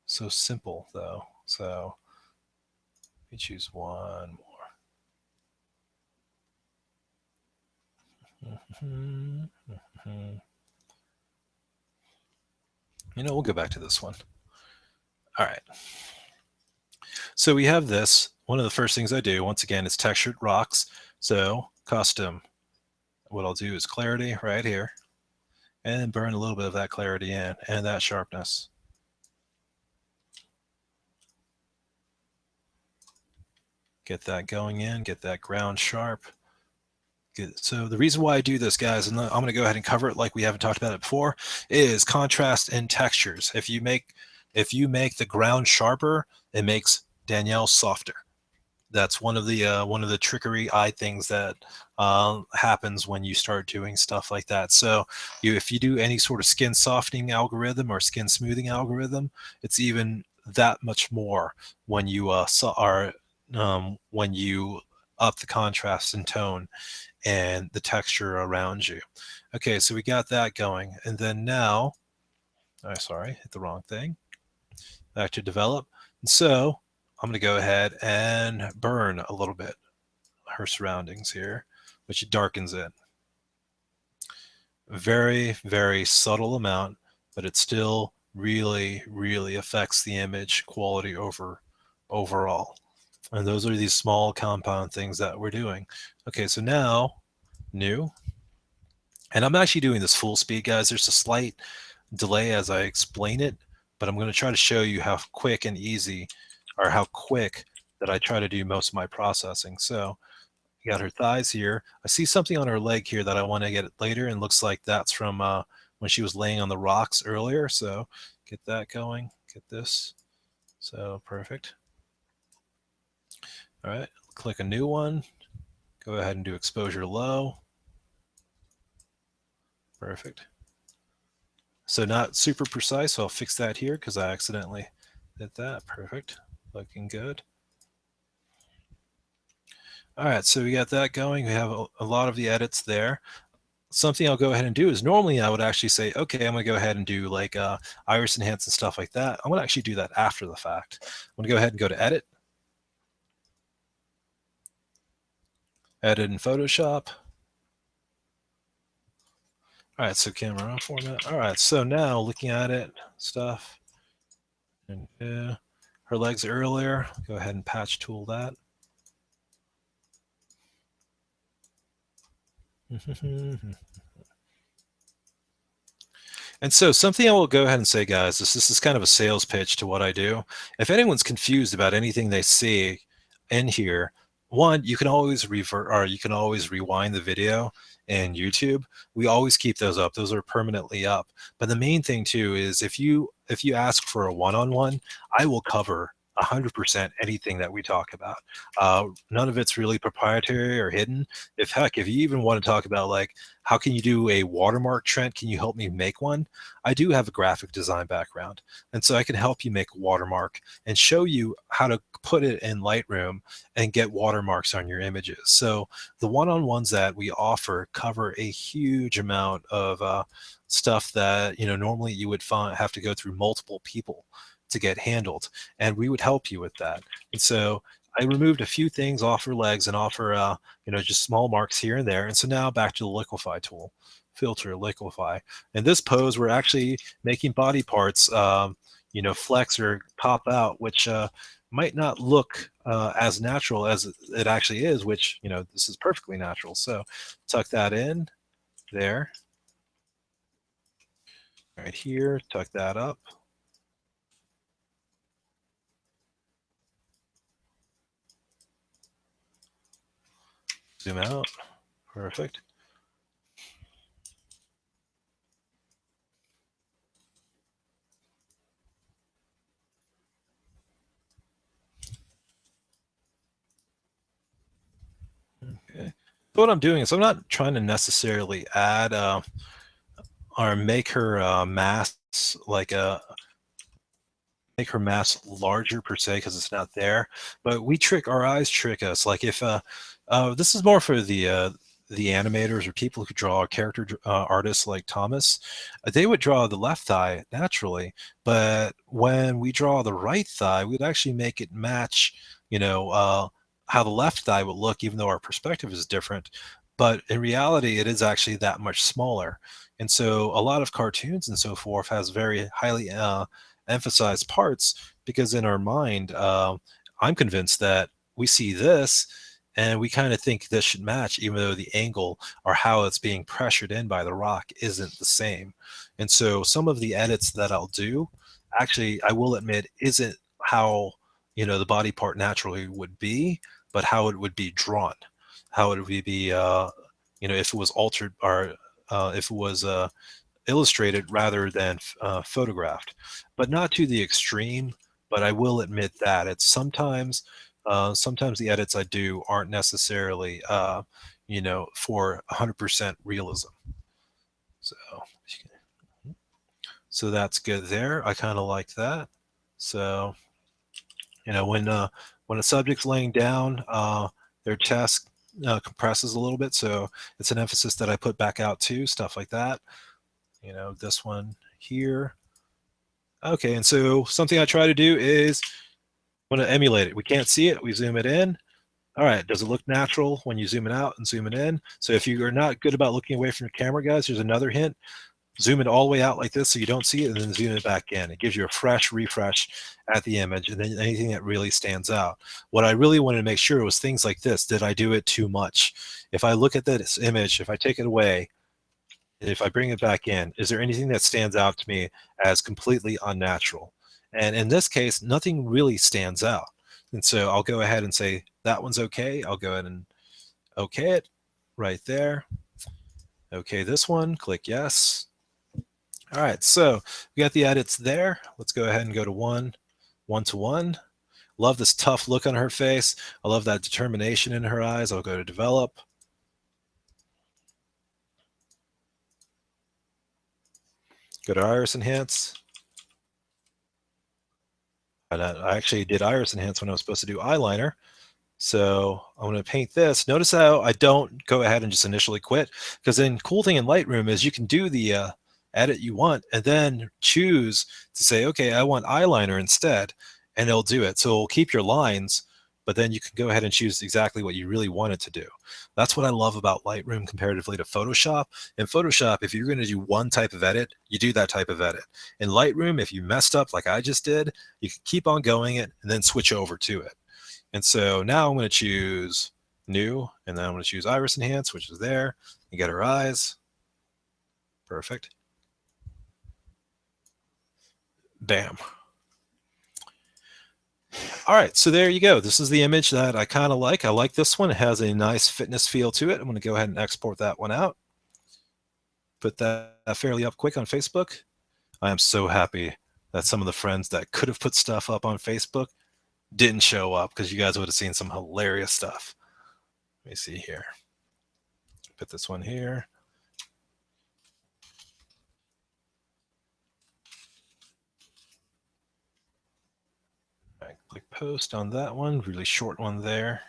simple, though. So let me choose one more. You know, we'll go back to this one. All right. So we have this. One of the first things I do, once again, is textured rocks. So custom. What I'll do is clarity right here, and burn a little bit of that clarity in and that sharpness. Get that going in, get that ground sharp. So the reason why I do this, guys, and I'm going to go ahead and cover it like we haven't talked about it before, is contrast and textures. If you make the ground sharper, it makes Danielle softer. That's one of the trickery eye things that happens when you start doing stuff like that. So if you do any sort of skin softening algorithm or skin smoothing algorithm, it's even that much more when you when you up the contrast and tone and the texture around you. Okay, so we got that going. And then now, sorry, hit the wrong thing. Back to develop. And so I'm going to go ahead and burn a little bit her surroundings here, which darkens it. Very, very subtle amount, but it still really, really affects the image quality overall. And those are these small compound things that we're doing. Okay, so now new. And I'm actually doing this full speed, guys. There's a slight delay as I explain it, but I'm going to try to show you how quick and easy, or how quick that I try to do most of my processing. So you got her thighs here. I see something on her leg here that I want to get later, and looks like that's from when she was laying on the rocks earlier. So get that going, get this. So perfect. All right, click a new one. Go ahead and do exposure low. Perfect. So not super precise, so I'll fix that here because I accidentally did that. Perfect. Looking good. All right, so we got that going. We have a lot of the edits there. Something I'll go ahead and do is, normally I would actually say, okay, I'm going to go ahead and do like iris enhance and stuff like that. I'm going to actually do that after the fact. I'm going to go ahead and go to edit. Edit in Photoshop. All right, so camera format. All right, so now looking at it, stuff. And her legs earlier. Go ahead and patch tool that. And so something I will go ahead and say, guys, this is kind of a sales pitch to what I do. If anyone's confused about anything they see in here, one, you can always revert, or you can always rewind the video in YouTube. We always keep those up. Those are permanently up. But the main thing too is, if you ask for a one-on-one, I will cover 100% anything that we talk about. None of it's really proprietary or hidden. If you even want to talk about, like, how can you do a watermark, Trent? Can you help me make one? I do have a graphic design background, and so I can help you make a watermark and show you how to put it in Lightroom and get watermarks on your images. So the one-on-ones that we offer cover a huge amount of stuff that normally you would have to go through multiple people to get handled, and we would help you with that. And so I removed a few things off her legs and off her just small marks here and there. And so now back to the liquefy tool, filter, liquefy. In this pose, we're actually making body parts, flex or pop out, which might not look as natural as it actually is, which, this is perfectly natural. So tuck that in there, right here, tuck that up. Zoom out, perfect. Okay. So what I'm doing is, I'm not trying to necessarily add or make her mass, like make her mass larger per se, because it's not there. But our eyes trick us. Like, if this is more for the animators or people who draw character artists like Thomas. They would draw the left thigh naturally, but when we draw the right thigh, we'd actually make it match, how the left thigh would look, even though our perspective is different. But in reality, it is actually that much smaller. And so a lot of cartoons and so forth has very highly emphasized parts, because in our mind, I'm convinced that we see this and we kind of think this should match, even though the angle or how it's being pressured in by the rock isn't the same. And so some of the edits that I'll do, actually, I will admit, isn't how the body part naturally would be, but how it would be drawn, how it would be if it was altered, or if it was illustrated rather than photographed, but not to the extreme. But I will admit that it's sometimes the edits I do aren't necessarily for 100% realism. So that's good there. I kind of like that. So when a subject's laying down, their chest compresses a little bit, so it's an emphasis that I put back out too, stuff like that. This one here. Okay, and so something I try to do is, want to emulate it. We can't see it. We zoom it in. All right, does it look natural when you zoom it out and zoom it in? So if you are not good about looking away from your camera, guys, here's another hint. zoom it all the way out like this so you don't see it, and then zoom it back in. It gives you a fresh refresh at the image, and then anything that really stands out. What I really wanted to make sure was things like this. Did I do it too much? If I look at this image, if I take it away, if I bring it back in, is there anything that stands out to me as completely unnatural? And in this case, nothing really stands out. And so I'll go ahead and say, that one's okay. I'll go ahead and okay it right there. Okay, this one, click yes. All right, so we got the edits there. Let's go ahead and go to one to one. Love this tough look on her face. I love that determination in her eyes. I'll go to develop. Go to iris enhance. And I actually did iris enhance when I was supposed to do eyeliner. So I'm going to paint this. Notice how I don't go ahead and just initially quit, because then cool thing in Lightroom is you can do the edit you want and then choose to say, okay, I want eyeliner instead, and it'll do it. So it'll keep your lines, but then you can go ahead and choose exactly what you really want it to do. That's what I love about Lightroom comparatively to Photoshop. In Photoshop, if you're going to do one type of edit, you do that type of edit. In Lightroom, if you messed up like I just did, you can keep on going it and then switch over to it. And so now I'm going to choose new, and then I'm going to choose iris enhance, which is there. You get her eyes. Perfect. Bam. All right, so there you go. This is the image that I kind of like. I like this one. It has a nice fitness feel to it. I'm going to go ahead and export that one out. Put that fairly up quick on Facebook. I am so happy that some of the friends that could have put stuff up on Facebook didn't show up, because you guys would have seen some hilarious stuff. Let me see here. Put this one here. All right, click post on that one. Really short one there.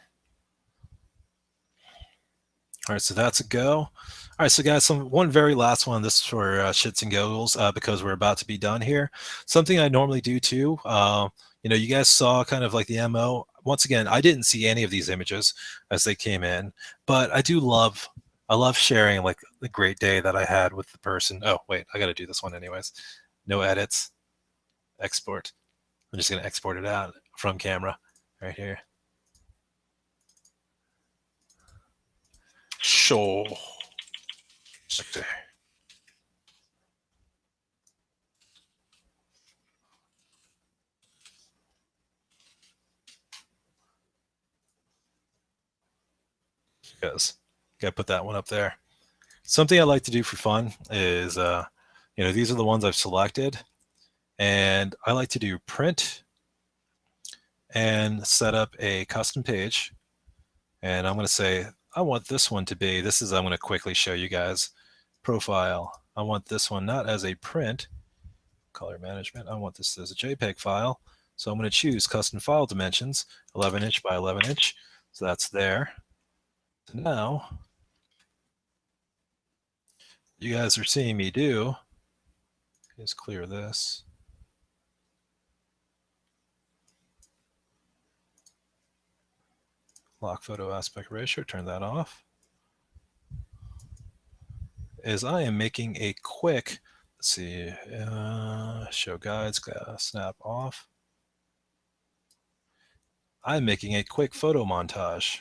All right, so that's a go. All right, so guys, one very last one. This is for shits and giggles, because we're about to be done here. Something I normally do too. You guys saw kind of like the MO. Once again, I didn't see any of these images as they came in, but I love sharing like the great day that I had with the person. Oh, wait, I got to do this one anyways. No edits, export. I'm just going to export it out from camera right here. Sure. Okay. Because gotta put that one up there. Something I like to do for fun is, these are the ones I've selected, and I like to do print and set up a custom page. And I'm going to say, I want this one to be, I'm going to quickly show you guys profile. I want this one not as a print, color management. I want this as a JPEG file. So I'm going to choose custom file dimensions, 11 inch by 11 inch. So that's there. So now you guys are seeing me do is clear this. Lock photo aspect ratio, turn that off. Is I am making a quick, let's see, show guides, snap off. I'm making a quick photo montage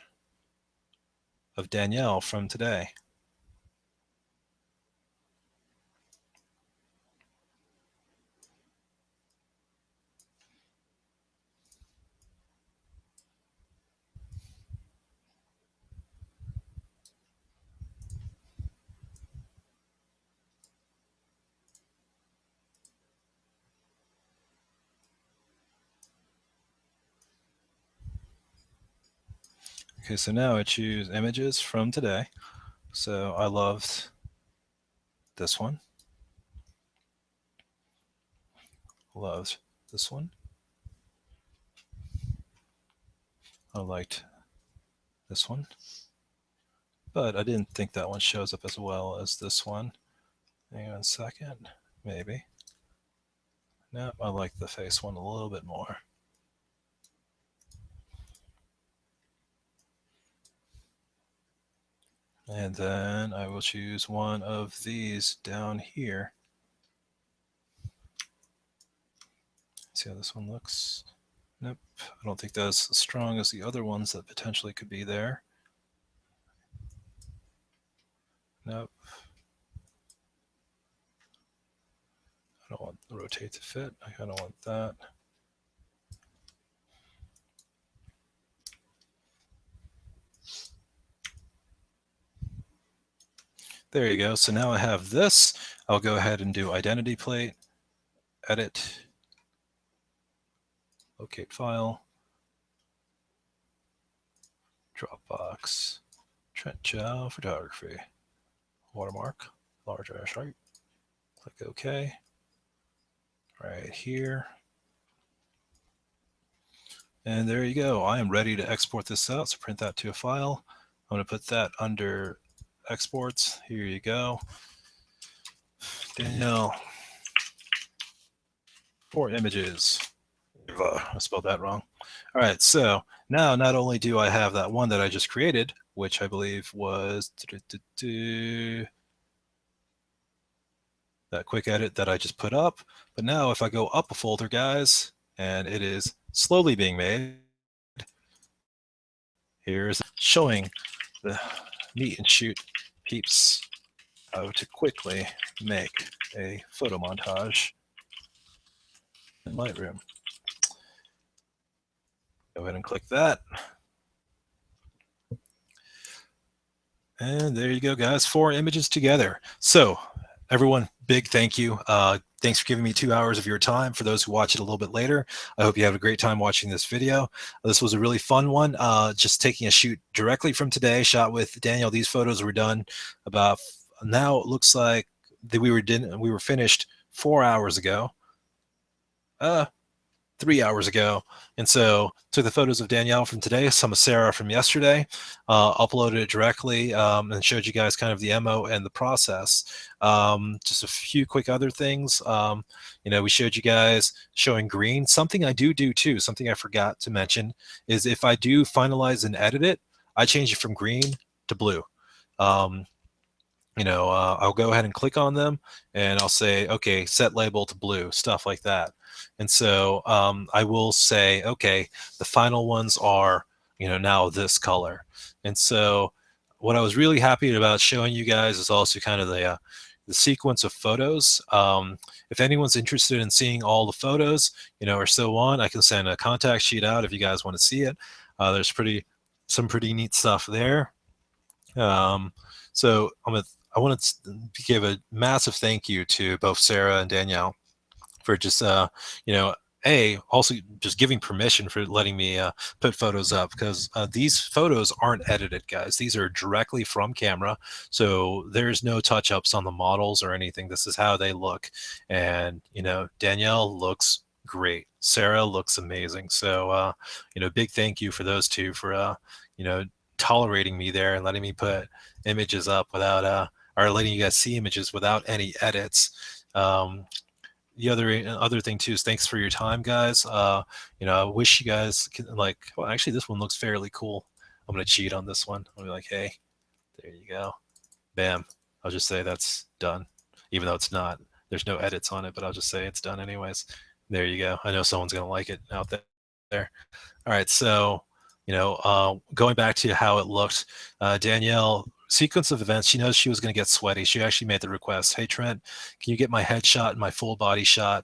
of Danielle from today. Okay, so now I choose images from today. So I loved this one. Loved this one. I liked this one. But I didn't think that one shows up as well as this one. Hang on a second. Maybe. Nope, I like the face one a little bit more. And then I will choose one of these down here. see how this one looks. Nope, I don't think that's as strong as the other ones that potentially could be there. Nope. I don't want the rotate to fit. I kind of want that. There you go. So now I have this. I'll go ahead and do identity plate, edit, locate file, Dropbox, Trent Chau photography, watermark, large right, click OK. Right here. And there you go. I am ready to export this out. So print that to a file. I'm going to put that under exports. Here you go. Danielle, 4 images. I spelled that wrong. All right, so now not only do I have that one that I just created, which I believe was that quick edit that I just put up, but now if I go up a folder, guys, and it is slowly being made, here's showing the meet and shoot peeps how to quickly make a photo montage in Lightroom. Go ahead and click that. And there you go, guys, 4 images together. So everyone, big thank you. Thanks for giving me 2 hours of your time. For those who watch it a little bit later, I hope you have a great time watching this video. This was a really fun one. Just taking a shoot directly from today, shot with Danielle. These photos were done about, now it looks like that we were finished 4 hours ago. 3 hours ago. And so took the photos of Danielle from today, some of Sarah from yesterday, uploaded it directly, and showed you guys kind of the MO and the process. Just a few quick other things. We showed you guys showing green. Something I do too, something I forgot to mention, is if I do finalize and edit it, I change it from green to blue. I'll go ahead and click on them and I'll say, okay, set label to blue, stuff like that. And so I will say, okay, the final ones are, now this color. And so what I was really happy about showing you guys is also kind of the sequence of photos. If anyone's interested in seeing all the photos, or so on, I can send a contact sheet out if you guys want to see it. There's some pretty neat stuff there. So I want to give a massive thank you to both Sarah and Danielle for just, also just giving permission for letting me put photos up, because these photos aren't edited, guys. These are directly from camera. So there's no touch-ups on the models or anything. This is how they look. And, Danielle looks great. Sarah looks amazing. So, big thank you for those two for, tolerating me there and letting me put images up without, or letting you guys see images without any edits. The other thing too is thanks for your time, guys. I wish you guys could, well, actually this one looks fairly cool. I'm gonna cheat on this one. I'll be like, hey, there you go, bam. I'll just say that's done, even though it's not. There's no edits on it, but I'll just say it's done anyways. There you go. I know someone's gonna like it out there. All right, so going back to how it looked, Danielle, sequence of events, she knows she was going to get sweaty. She actually made the request, hey, Trent, can you get my headshot and my full body shot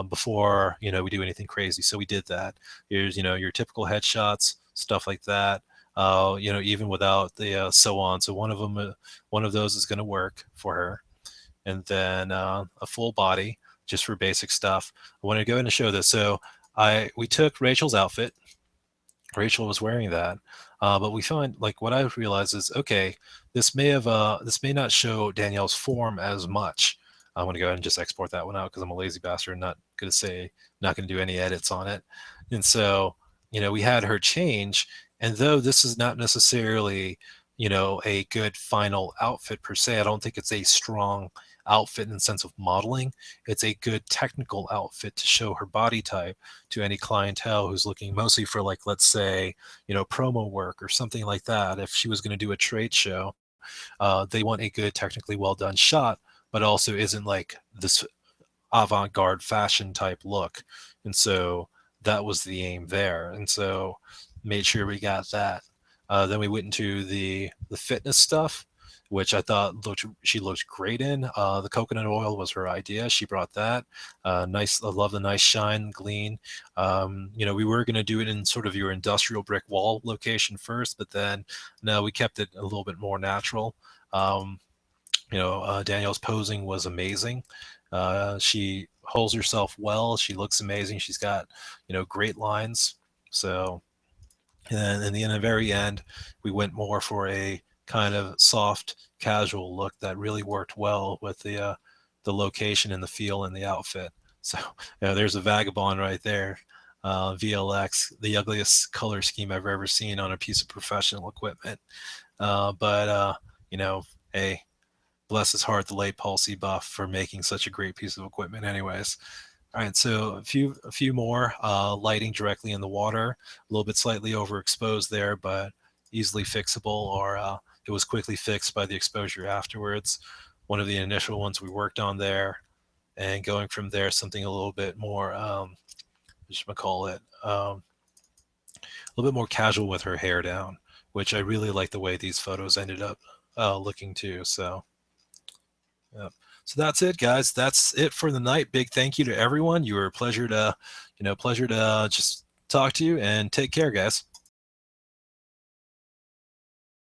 before, we do anything crazy? So we did that. Here's, your typical headshots, stuff like that, even without the so on. So one of those is going to work for her. And then a full body, just for basic stuff. I want to go ahead and show this. So we took Rachel's outfit. Rachel was wearing that, but we find, what I realized is, okay, this may not show Danielle's form as much. I'm going to go ahead and just export that one out because I'm a lazy bastard, not going to do any edits on it. And so, we had her change, and though this is not necessarily, a good final outfit per se, I don't think it's a strong outfit in the sense of modeling. It's a good technical outfit to show her body type to any clientele who's looking mostly for, let's say, promo work or something like that. If she was going to do a trade show, they want a good, technically well done shot, but also isn't like this avant-garde fashion type look. And so that was the aim there. And so made sure we got that. Then we went into the fitness stuff, which I thought she looked great in. The coconut oil was her idea. She brought that. Nice. I love the nice shine, gleam. We were going to do it in sort of your industrial brick wall location first, but then no, we kept it a little bit more natural. Um, Danielle's posing was amazing. She holds herself well. She looks amazing. She's got, great lines. So, and in the very end, we went more for a kind of soft, casual look that really worked well with the location and the feel and the outfit. So, there's a vagabond right there. VLX, the ugliest color scheme I've ever seen on a piece of professional equipment. But hey, bless his heart, the late Palsy Buff, for making such a great piece of equipment. Anyways, all right, so a few more lighting directly in the water, a little bit slightly overexposed there, but easily fixable, or it was quickly fixed by the exposure afterwards. One of the initial ones we worked on there, and going from there, something a little bit more, call it, a little bit more casual with her hair down, which I really like the way these photos ended up looking too. So. Yeah. So that's it, guys. That's it for the night. Big thank you to everyone. You were a pleasure to just talk to you, and take care, guys.